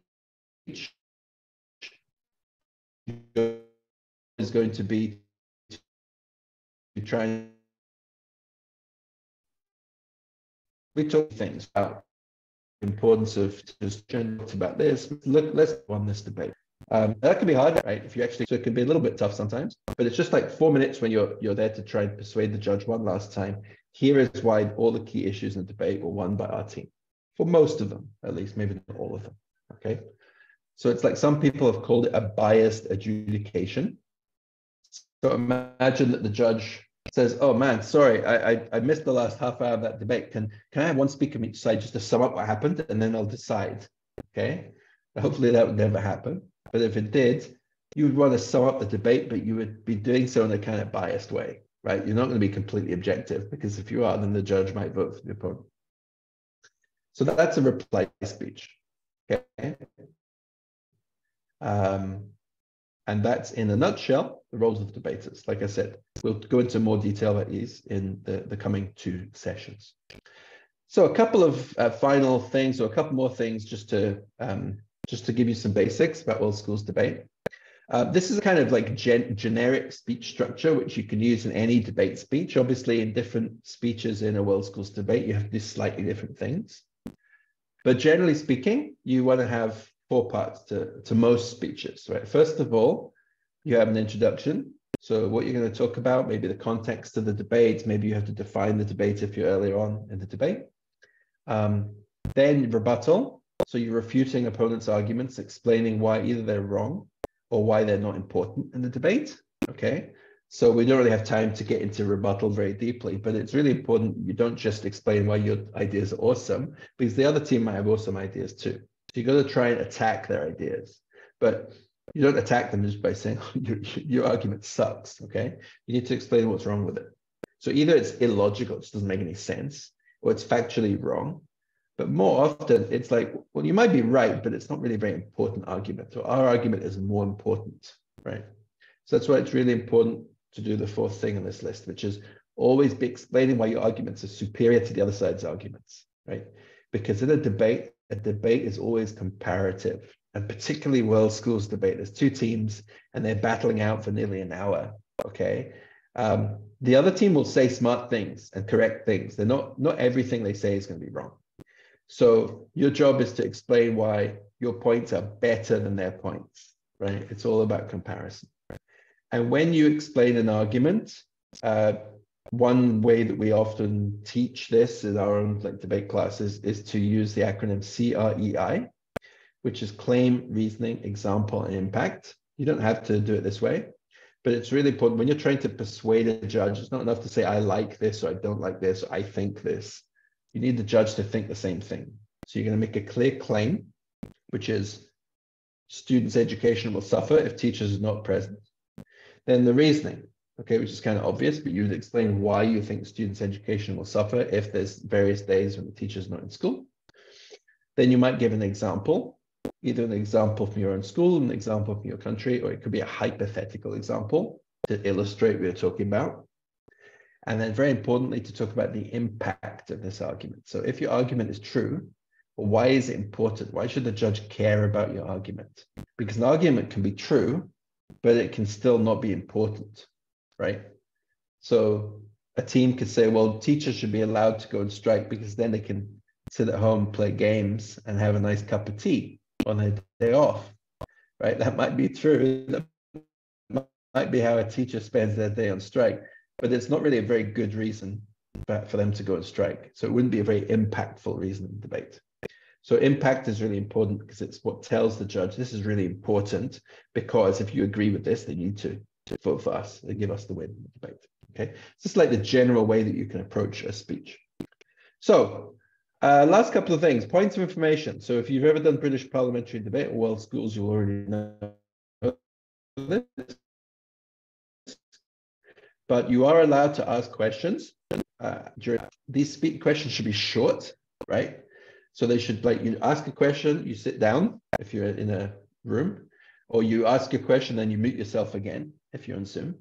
is going to be to try and we talk things about the importance of just about this. Let's go on this debate. That can be hard, right? If you actually, so it can be a little bit tough sometimes, but it's just like 4 minutes when you're there to try and persuade the judge one last time. Here is why all the key issues in the debate were won by our team, for most of them, at least, maybe not all of them. Okay, so it's like some people have called it a biased adjudication. So imagine that the judge says, "Oh man, sorry, I missed the last half hour of that debate. Can I have one speaker from each side just to sum up what happened, and then I'll decide." Okay, hopefully that would never happen. But if it did, you would want to sum up the debate, but you would be doing so in a kind of biased way, right? You're not going to be completely objective, because if you are, then the judge might vote for the opponent. So that's a reply speech. Okay. And that's, in a nutshell, the roles of debaters. Like I said, we'll go into more detail about these in the coming 2 sessions. So a couple of final things, or a couple more things, just to give you some basics about World Schools Debate. This is a kind of like generic speech structure, which you can use in any debate speech. Obviously, in different speeches in a World Schools Debate, you have to do slightly different things. But generally speaking, you want to have 4 parts to most speeches, right? First of all, you have an introduction. So what you're going to talk about, maybe the context of the debate, maybe you have to define the debate if you're earlier on in the debate. Then rebuttal. So you're refuting opponents' arguments, explaining why either they're wrong or why they're not important in the debate, okay? So we don't really have time to get into rebuttal very deeply, but it's really important you don't just explain why your ideas are awesome, because the other team might have awesome ideas too. So you've got to try and attack their ideas, but you don't attack them just by saying, oh, your argument sucks, okay? You need to explain what's wrong with it. So either it's illogical, it just doesn't make any sense, or it's factually wrong. But more often, it's like, well, you might be right, but it's not really a very important argument. So our argument is more important, right? So that's why it's really important to do the 4th thing on this list, which is always be explaining why your arguments are superior to the other side's arguments, right? Because in a debate is always comparative, and particularly World Schools Debate. There's 2 teams, and they're battling out for nearly an hour, okay? The other team will say smart things and correct things. They're not everything they say is going to be wrong. So your job is to explain why your points are better than their points, right? It's all about comparison. And when you explain an argument, one way that we often teach this in our own debate classes is to use the acronym CREI, which is claim, reasoning, example, and impact. You don't have to do it this way, but it's really important when you're trying to persuade a judge. It's not enough to say, I like this, or I don't like this, or I think this. You need the judge to think the same thing. So you're going to make a clear claim, which is students' education will suffer if teachers are not present. Then the reasoning, okay, which is kind of obvious, but you would explain why you think students' education will suffer if there's various days when the teacher's not in school. Then you might give an example, either an example from your own school, an example from your country, or it could be a hypothetical example to illustrate what you're talking about. And then very importantly, to talk about the impact of this argument. So if your argument is true, well, why is it important? Why should the judge care about your argument? Because an argument can be true, but it can still not be important, right? So a team could say, well, teachers should be allowed to go on strike because then they can sit at home, play games, and have a nice cup of tea on their day off, right? That might be true. That might be how a teacher spends their day on strike. But it's not really a very good reason for them to go on strike. So it wouldn't be a very impactful reason in debate. So impact is really important because it's what tells the judge this is really important, because if you agree with this, they need to vote for us and give us the win in the debate. Okay, so it's like the general way that you can approach a speech. So last couple of things, points of information. So if you've ever done British parliamentary debate or World Schools, you'll already know this. But you are allowed to ask questions. These questions should be short, right? So they should, like, you ask a question, you sit down if you're in a room, or you ask a question, then you mute yourself again if you're on Zoom.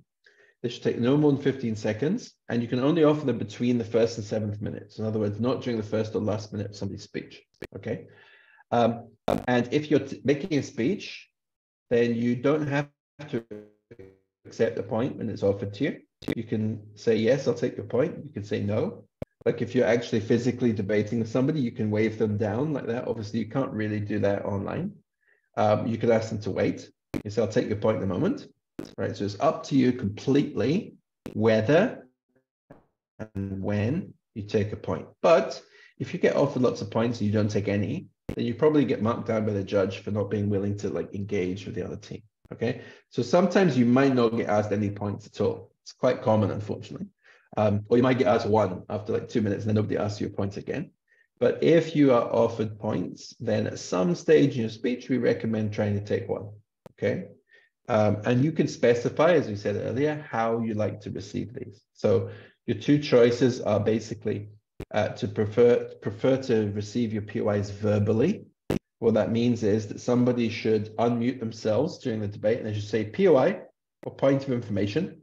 They should take no more than 15 seconds, and you can only offer them between the 1st and 7th minutes. In other words, not during the 1st or last minute of somebody's speech, okay? And if you're making a speech, then you don't have to accept the point when it's offered to you. You can say, yes, I'll take your point. You can say no. Like if you're actually physically debating with somebody, you can wave them down like that. Obviously, you can't really do that online. You could ask them to wait. You say, I'll take your point in a moment. Right. So it's up to you completely whether and when you take a point. But if you get offered lots of points and you don't take any, then you probably get marked down by the judge for not being willing to engage with the other team. Okay. So sometimes you might not get asked any points at all. It's quite common, unfortunately. Or you might get asked one after 2 minutes and then nobody asks you a point again. But if you are offered points, then at some stage in your speech, we recommend trying to take one, okay? And you can specify, as we said earlier, how you like to receive these. So your 2 choices are basically to prefer to receive your POIs verbally, what that means is that somebody should unmute themselves during the debate and they should say POI, or point of information.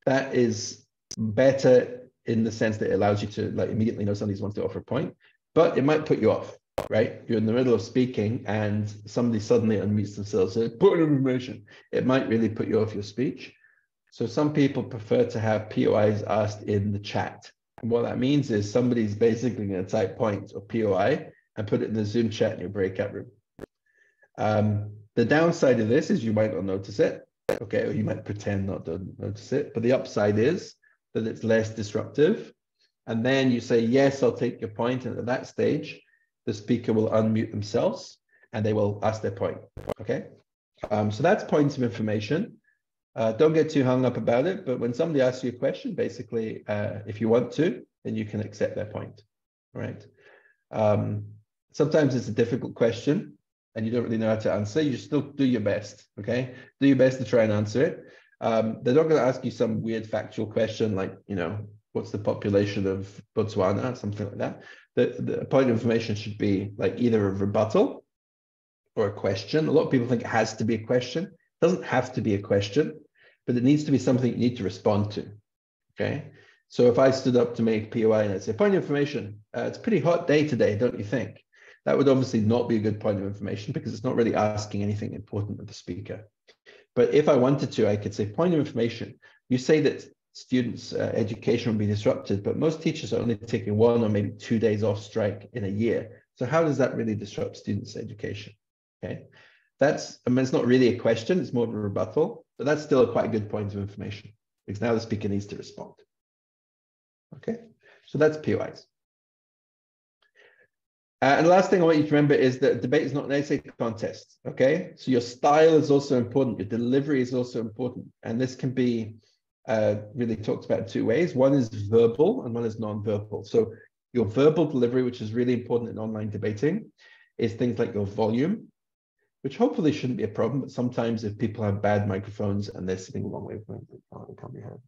That is better in the sense that it allows you to like immediately know somebody wants to offer a point, but it might put you off, right? You're in the middle of speaking and somebody suddenly unmutes themselves, so point of information. It might really put you off your speech. So some people prefer to have POIs asked in the chat. And what that means is somebody's basically going to type point or POI and put it in the Zoom chat in your breakout room. The downside of this is you might not notice it, okay, or you might pretend not to notice it, but the upside is that it's less disruptive. And then you say, yes, I'll take your point. And at that stage, the speaker will unmute themselves and they will ask their point, okay? So that's points of information. Don't get too hung up about it, but when somebody asks you a question, basically, if you want to, then you can accept their point, right? Sometimes it's a difficult question and you don't really know how to answer. You still do your best, okay? Do your best to try and answer it. They're not going to ask you some weird factual question like, you know, what's the population of Botswana, something like that. The point of information should be like either a rebuttal or a question. A lot of people think it has to be a question. It doesn't have to be a question, but it needs to be something you need to respond to, okay? So if I stood up to make POI and I'd say, point of information, it's a pretty hot day today, don't you think? That would obviously not be a good point of information because it's not really asking anything important of the speaker. But if I wanted to, I could say, point of information, you say that students' education will be disrupted, but most teachers are only taking 1 or maybe 2 days off strike in a year. So how does that really disrupt students' education? Okay, that's, I mean, it's not really a question, it's more of a rebuttal, but that's still a quite good point of information because now the speaker needs to respond. Okay, so that's POIs. And the last thing I want you to remember is that debate is not an essay contest, okay? So your style is also important, your delivery is also important, and this can be really talked about in 2 ways. One is verbal and one is non-verbal. So your verbal delivery, which is really important in online debating, is things like your volume, which hopefully shouldn't be a problem, but sometimes if people have bad microphones and they're sitting a long way from it, they can't be heard.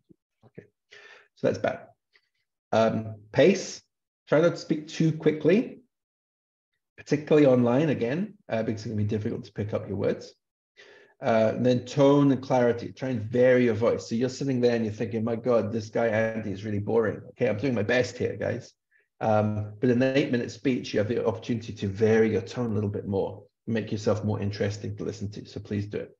Okay, so that's bad. Pace, try not to speak too quickly, particularly online again, because it can be difficult to pick up your words. And then tone and clarity, try and vary your voice. So you're sitting there and you're thinking, my God, this guy Andy is really boring. Okay, I'm doing my best here, guys. But in an 8-minute speech, you have the opportunity to vary your tone a little bit more, make yourself more interesting to listen to. So please do it.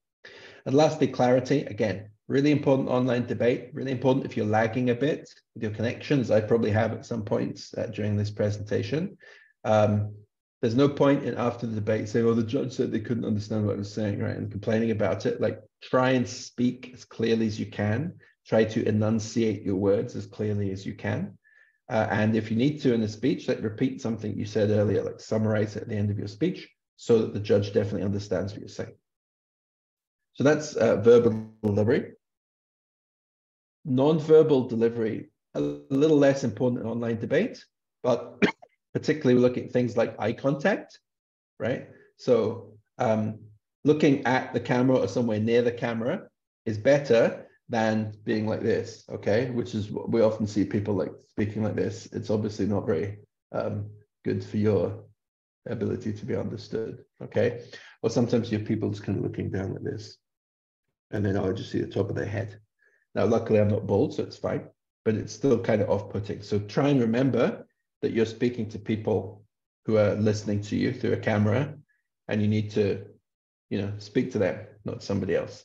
And lastly, clarity, again, really important online debate, really important if you're lagging a bit with your connections. I probably have at some points during this presentation. There's no point in after the debate saying, oh, the judge said they couldn't understand what I was saying, right? And complaining about it. Like, try and speak as clearly as you can. Try to enunciate your words as clearly as you can. And if you need to in a speech, like repeat something you said earlier, like summarize it at the end of your speech so that the judge definitely understands what you're saying. So that's verbal delivery. Non-verbal delivery, a little less important in online debate, but particularly we look at things like eye contact, right? So looking at the camera or somewhere near the camera is better than being like this, okay? Which is what we often see people like speaking like this. It's obviously not very good for your ability to be understood, okay? Or sometimes you have people just kind of looking down like this, and then I'll just see the top of their head. Now, luckily I'm not bald, so it's fine, but it's still kind of off-putting. So try and remember that you're speaking to people who are listening to you through a camera, and you need to, you know, speak to them, not somebody else.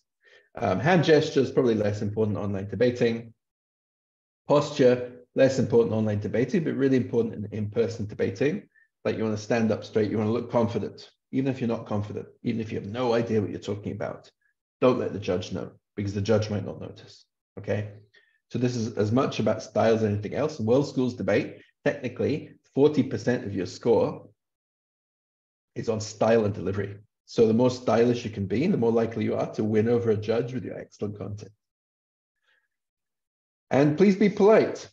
Hand gestures, probably less important online debating. Posture, less important online debating, but really important in in-person debating. Like you want to stand up straight, you want to look confident, even if you're not confident, even if you have no idea what you're talking about. Don't let the judge know, because the judge might not notice, okay? So this is as much about style as anything else. In World Schools debate, technically, 40% of your score is on style and delivery. So the more stylish you can be, the more likely you are to win over a judge with your excellent content. And please be polite,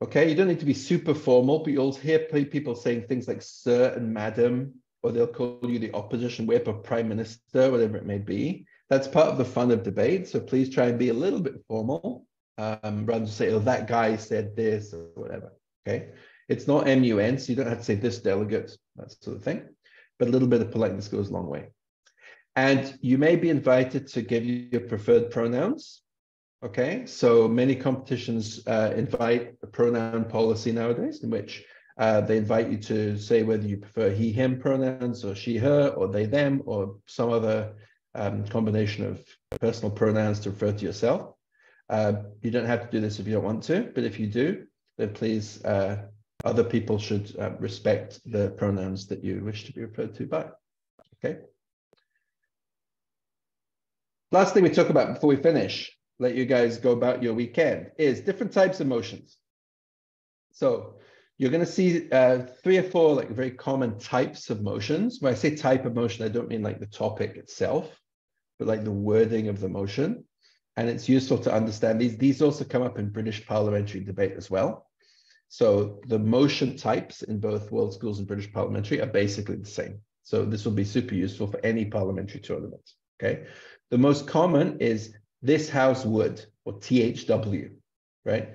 okay? You don't need to be super formal, but you'll hear people saying things like sir and madam, or they'll call you the opposition whip or prime minister, whatever it may be. That's part of the fun of debate. So please try and be a little bit formal, rather than say, oh, that guy said this or whatever, okay? It's not MUN, so you don't have to say this delegate, that sort of thing. but a little bit of politeness goes a long way. And you may be invited to give your preferred pronouns. Okay, so many competitions invite a pronoun policy nowadays, in which they invite you to say whether you prefer he, him pronouns, or she, her, or they, them, or some other combination of personal pronouns to refer to yourself. You don't have to do this if you don't want to, but if you do, then please, other people should respect the pronouns that you wish to be referred to by. Okay. Last thing we talk about before we finish, let you guys go about your weekend, is different types of motions. So you're going to see 3 or 4 like very common types of motions. When I say type of motion, I don't mean like the topic itself, but like the wording of the motion. And it's useful to understand these. These also come up in British parliamentary debate as well. So the motion types in both World Schools and British Parliamentary are basically the same. So this will be super useful for any parliamentary tournament. Okay. The most common is this house would, or THW, right?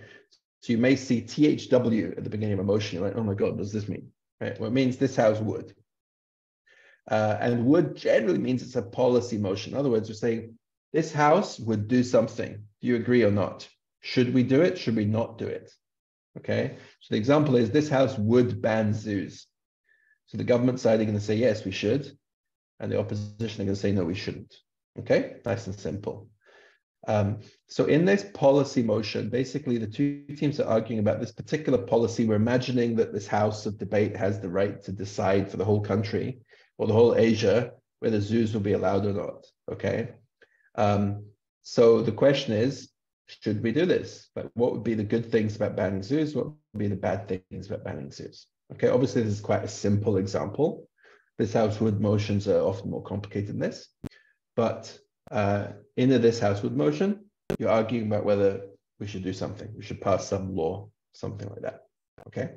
So you may see THW at the beginning of a motion. You're like, oh my God, what does this mean? Right? Well, it means this house would. And would generally means it's a policy motion. In other words, we're saying this house would do something. Do you agree or not? Should we do it? Should we not do it? Okay. So the example is this house would ban zoos. So the government side are going to say, yes, we should. And the opposition are going to say, no, we shouldn't. Okay. Nice and simple. So in this policy motion, basically the 2 teams are arguing about this particular policy. We're imagining that this house of debate has the right to decide for the whole country or the whole Asia whether zoos will be allowed or not. Okay. So the question is, should we do this? Like, what would be the good things about banning zoos? What would be the bad things about banning zoos? Okay, obviously this is quite a simple example. This house would motions are often more complicated than this. But in this house would motion, you're arguing about whether we should do something. We should pass some law, something like that. Okay.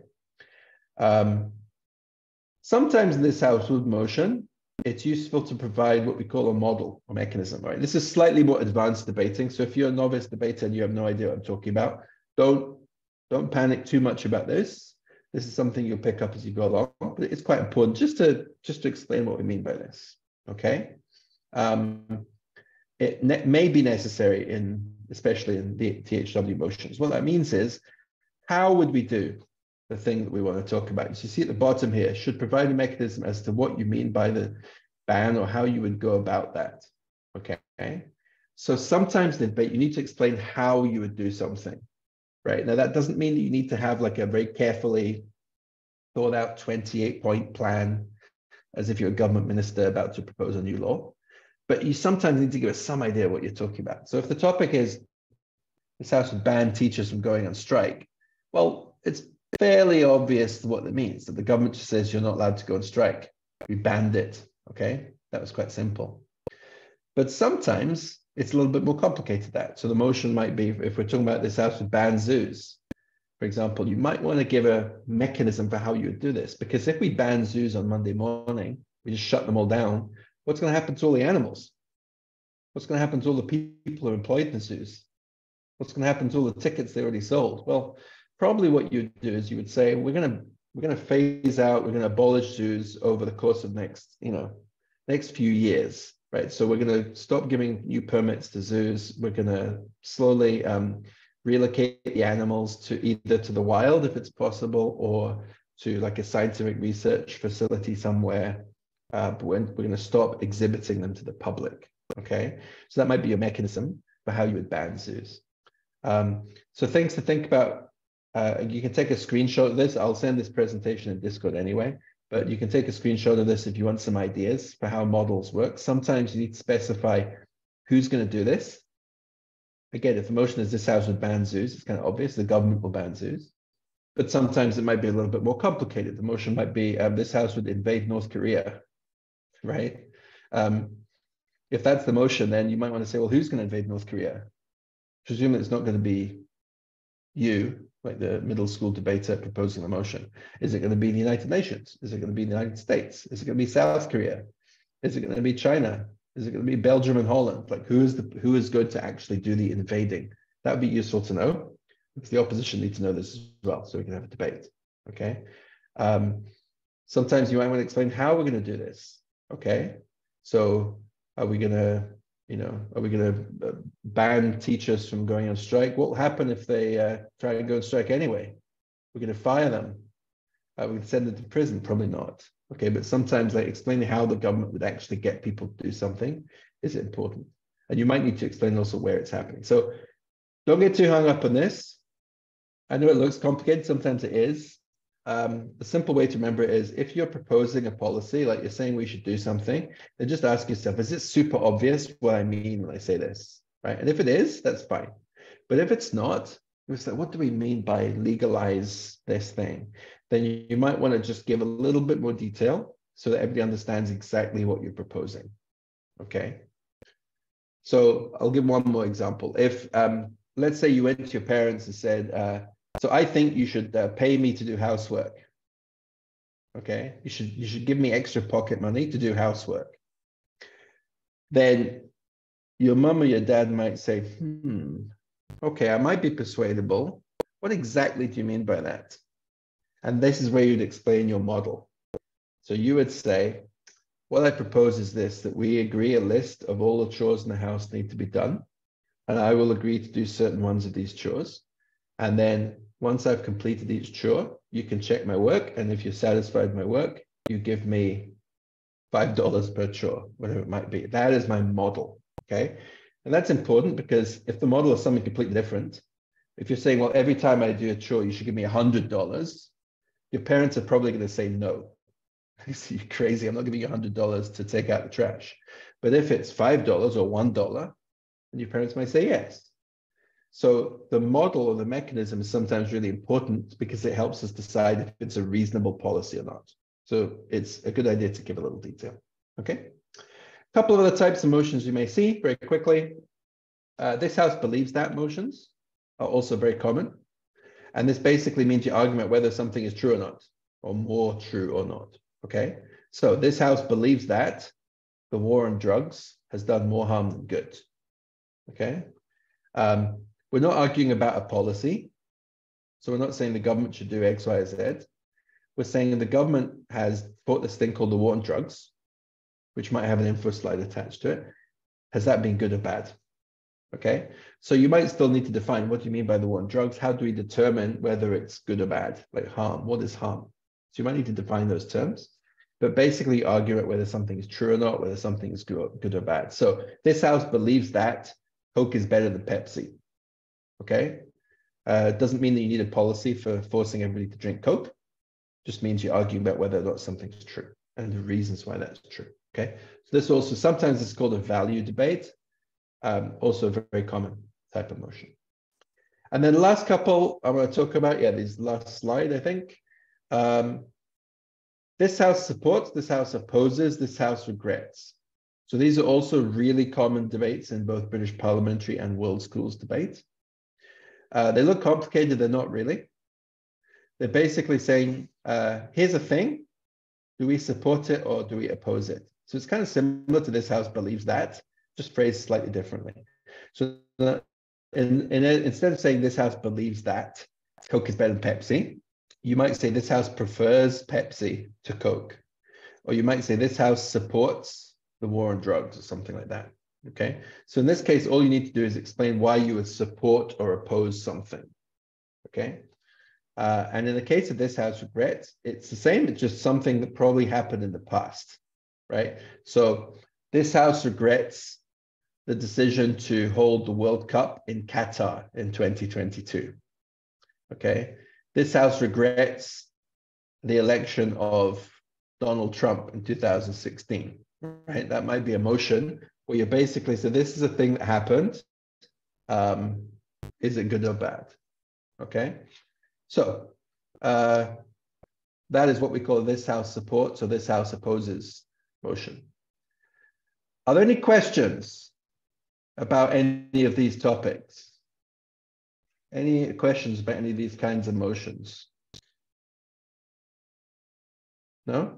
Sometimes in this house would motion, it's useful to provide what we call a model or mechanism, right? This is slightly more advanced debating. So if you're a novice debater and you have no idea what I'm talking about, don't panic too much about this. This is something you'll pick up as you go along, but it's quite important just to explain what we mean by this. Okay. It may be necessary especially in the THW motions. What that means is, how would we do the thing that we want to talk about? So you see at the bottom here, should provide a mechanism as to what you mean by the ban or how you would go about that. Okay. So sometimes in debate, you need to explain how you would do something, right? Now that doesn't mean that you need to have like a very carefully thought out 28-point plan as if you're a government minister about to propose a new law. But you sometimes need to give us some idea what you're talking about. So if the topic is this house would ban teachers from going on strike, well, it's fairly obvious what that means, that the government just says you're not allowed to go on strike. We banned it. Okay, that was quite simple. But sometimes it's a little bit more complicated than that. So the motion might be, if we're talking about this house would ban zoos, for example, you might want to give a mechanism for how you would do this. Because if we ban zoos on Monday morning, we just shut them all down, what's going to happen to all the animals? What's going to happen to all the people who are employed in the zoos? What's going to happen to all the tickets they already sold? Well, probably what you'd do is you would say, we're going to phase out, we're going to abolish zoos over the course of next few years, right? So we're going to stop giving new permits to zoos. We're going to slowly relocate the animals to either to the wild, if it's possible, or to like a scientific research facility somewhere. But we're going to stop exhibiting them to the public. Okay, so that might be a mechanism for how you would ban zoos. So things to think about. You can take a screenshot of this. I'll send this presentation in Discord anyway, but you can take a screenshot of this if you want some ideas for how models work. Sometimes you need to specify who's going to do this. Again, if the motion is this house would ban zoos, it's kind of obvious the government will ban zoos. But sometimes it might be a little bit more complicated. The motion might be this house would invade North Korea, right? If that's the motion, then you might want to say, well, who's going to invade North Korea? Presumably it's not going to be you, like the middle school debater proposing the motion. Is it going to be the United Nations? Is it going to be the United States? Is it going to be South Korea? Is it going to be China? Is it going to be Belgium and Holland? Like who is going to actually do the invading? That would be useful to know, because the opposition needs to know this as well, so we can have a debate. Okay. Sometimes you might want to explain how we're going to do this. Okay, so are we going to, are we going to ban teachers from going on strike? What will happen if they try to go on strike anyway? We're going to fire them. We're going to send them to prison? Probably not. Okay, but sometimes like explaining how the government would actually get people to do something is important. And you might need to explain also where it's happening. So don't get too hung up on this. I know it looks complicated, sometimes it is. The simple way to remember it is if you're proposing a policy, like you're saying we should do something, then just ask yourself, is it super obvious what I mean when I say this, right? And if it is, that's fine. But if it's not, it's like, what do we mean by legalize this thing? Then you might want to just give a little bit more detail so that everybody understands exactly what you're proposing, okay? So I'll give one more example. If, let's say you went to your parents and said, so I think you should pay me to do housework. Okay, you should give me extra pocket money to do housework. Then your mum or your dad might say, okay, I might be persuadable. What exactly do you mean by that? And this is where you'd explain your model. So you would say, what I propose is this, that we agree a list of all the chores in the house need to be done. And I will agree to do certain ones of these chores. And then once I've completed each chore, you can check my work. And if you're satisfied with my work, you give me $5 per chore, whatever it might be. That is my model, okay? And that's important because if the model is something completely different, if you're saying, well, every time I do a chore, you should give me $100, your parents are probably going to say no. You're crazy, I'm not giving you $100 to take out the trash. But if it's $5 or $1, then your parents might say yes. So the model or the mechanism is sometimes really important because it helps us decide if it's a reasonable policy or not. So it's a good idea to give a little detail, okay? A couple of other types of motions you may see very quickly. This house believes that motions are also very common. And this basically means you're arguing about whether something is true or not, or more true or not, okay? So this house believes that the war on drugs has done more harm than good, okay? We're not arguing about a policy. So we're not saying the government should do X, Y, or Z. We're saying the government has fought this thing called the war on drugs, which might have an info slide attached to it. Has that been good or bad? Okay, so you might still need to define what do you mean by the war on drugs? How do we determine whether it's good or bad? Like harm, what is harm? So you might need to define those terms, but basically argue about whether something is true or not, whether something is good or bad. So this house believes that Coke is better than Pepsi. Okay, it doesn't mean that you need a policy for forcing everybody to drink Coke. Just means you're arguing about whether or not something is true and the reasons why that's true. Okay, so this also sometimes it's called a value debate. Also a very common type of motion. And then the last couple I want to talk about, this last slide, I think. This house supports, this house opposes, this house regrets. So these are also really common debates in both British parliamentary and world schools debate. They look complicated, they're not really. They're basically saying, here's a thing, do we support it or do we oppose it? So it's kind of similar to this house believes that, just phrased slightly differently. So instead of saying this house believes that Coke is better than Pepsi, you might say this house prefers Pepsi to Coke. Or you might say this house supports the war on drugs or something like that. Okay, so in this case, all you need to do is explain why you would support or oppose something. Okay, and in the case of this house regrets, it's the same. It's just something that probably happened in the past, right? So this house regrets the decision to hold the World Cup in Qatar in 2022. Okay, this house regrets the election of Donald Trump in 2016. Right, that might be a motion where you're basically, so this is a thing that happened. Is it good or bad? Okay, so that is what we call this house supports or this house opposes motion. Are there any questions about any of these topics? Any questions about any of these kinds of motions? No?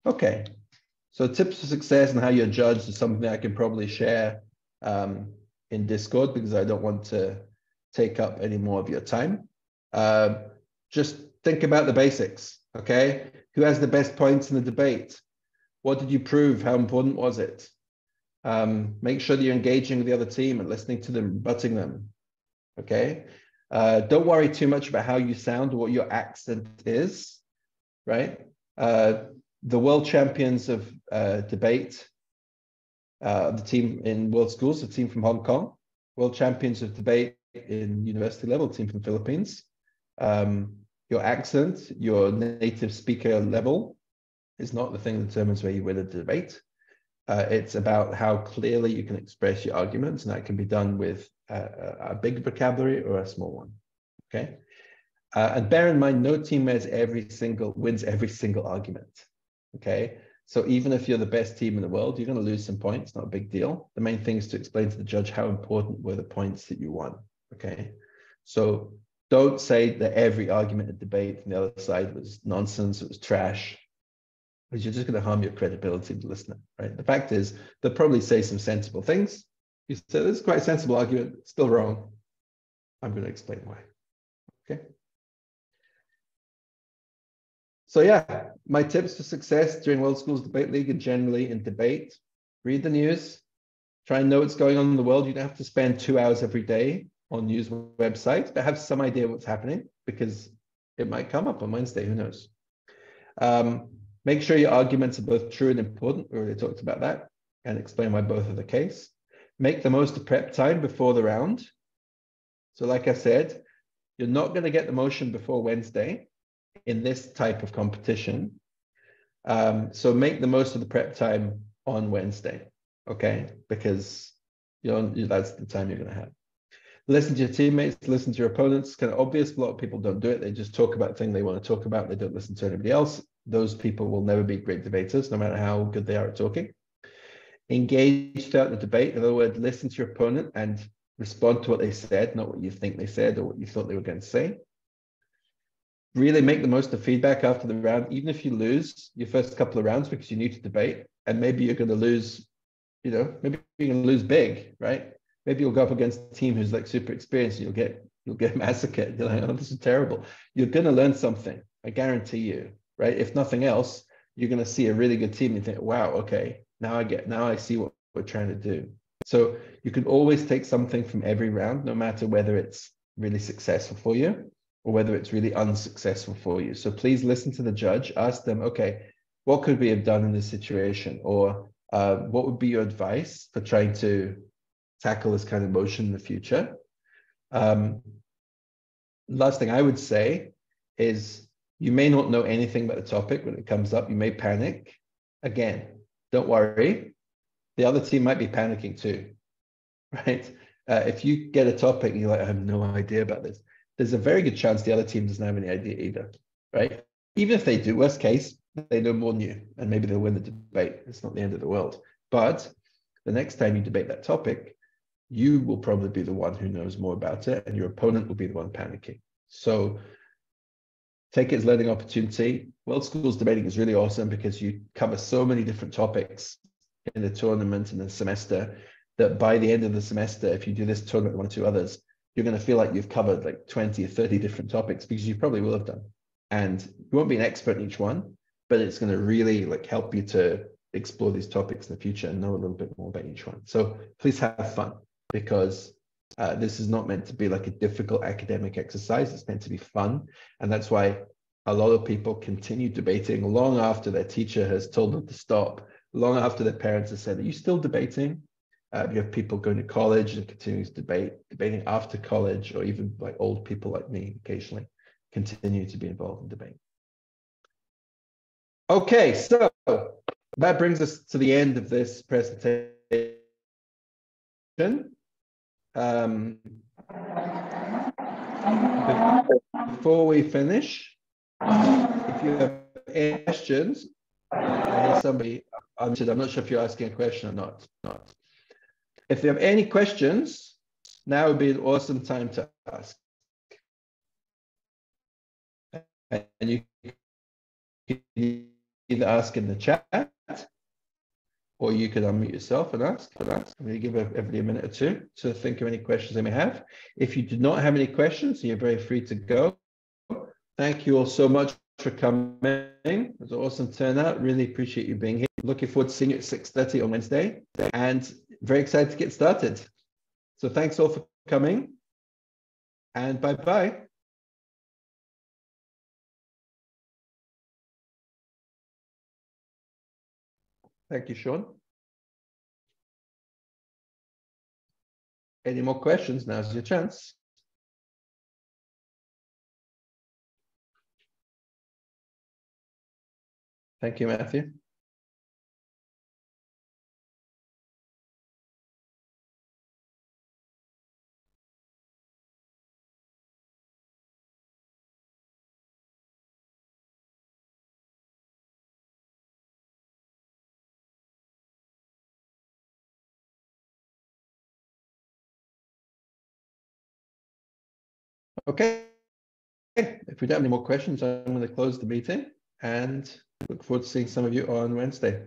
Okay, so tips for success and how you're judged is something I can probably share in Discord because I don't want to take up any more of your time. Just think about the basics, okay? Who has the best points in the debate? What did you prove? How important was it? Make sure that you're engaging with the other team and listening to them, rebutting them, okay? Don't worry too much about how you sound or what your accent is, right? The world champions of debate, the team in World Schools, the team from Hong Kong, world champions of debate in university level, team from Philippines. Your accent, your native speaker level is not the thing that determines where you win a debate. It's about how clearly you can express your arguments, and that can be done with a big vocabulary or a small one, okay? And bear in mind, no team wins every single argument, okay? So even if you're the best team in the world, you're going to lose some points, not a big deal. The main thing is to explain to the judge how important were the points that you won, okay? So don't say that every argument in debate from the other side was nonsense, it was trash, because you're just going to harm your credibility to the listener, right? The fact is, they'll probably say some sensible things. You say, this is quite a sensible argument, still wrong. I'm going to explain why, okay? So yeah, my tips for success during World Schools Debate League and generally in debate: read the news, try and know what's going on in the world. You don't have to spend 2 hours every day on news websites, but have some idea what's happening because it might come up on Wednesday, who knows? Make sure your arguments are both true and important. We already talked about that, and explain why both are the case. Make the most of prep time before the round. So like I said, you're not going to get the motion before Wednesday in this type of competition. So make the most of the prep time on Wednesday, okay? Because that's the time you're going to have. Listen to your teammates, listen to your opponents. It's kind of obvious. A lot of people don't do it. They just talk about the thing they want to talk about. They don't listen to anybody else. Those people will never be great debaters, no matter how good they are at talking. Engage throughout the debate. In other words, listen to your opponent and respond to what they said, not what you think they said or what you thought they were going to say. Really make the most of feedback after the round, even if you lose your first couple of rounds because you're new to debate, and maybe you're going to lose, maybe you're going to lose big, right? Maybe you'll go up against a team who's like super experienced and you'll get massacred. You're like, oh, this is terrible. You're going to learn something, I guarantee you, right? If nothing else, you're going to see a really good team and think, wow, okay, now I see what we're trying to do. So you can always take something from every round, no matter whether it's really successful for you or whether it's really unsuccessful for you. So please listen to the judge, ask them, okay, what could we have done in this situation? Or what would be your advice for trying to tackle this kind of motion in the future? Last thing I would say is you may not know anything about the topic when it comes up. You may panic. Again, don't worry. The other team might be panicking too, right? If you get a topic and you're like, I have no idea about this, there's a very good chance the other team doesn't have any idea either, right? Even if they do, worst case, they know more than you, and maybe they'll win the debate. It's not the end of the world. But the next time you debate that topic, you will probably be the one who knows more about it, and your opponent will be the one panicking. So take it as a learning opportunity. World Schools Debating is really awesome because you cover so many different topics in the tournament and the semester that by the end of the semester, if you do this tournament, one or two others, you're going to feel like you've covered like 20 or 30 different topics because you probably will have done. And you won't be an expert in each one, but it's going to really like help you to explore these topics in the future and know a little bit more about each one. So please have fun, because this is not meant to be like a difficult academic exercise. It's meant to be fun. And that's why a lot of people continue debating long after their teacher has told them to stop, long after their parents have said, are you still debating? You have people going to college and continuing to debating after college, or even like old people like me occasionally continue to be involved in debate. Okay, so that brings us to the end of this presentation. Before we finish, if you have any questions, I hear somebody answered. I'm not sure if you're asking a question or not. If you have any questions, now would be an awesome time to ask. And you can either ask in the chat, or you could unmute yourself and ask. I'm going to give everybody a minute or two to think of any questions they may have. If you do not have any questions, you're very free to go. Thank you all so much for coming. It was an awesome turnout. Really appreciate you being here. Looking forward to seeing you at 6:30 on Wednesday, and very excited to get started. So thanks all for coming, and bye-bye. Thank you, Sean. Any more questions? Now's your chance. Thank you, Matthew. Okay. If we don't have any more questions, I'm going to close the meeting and look forward to seeing some of you on Wednesday.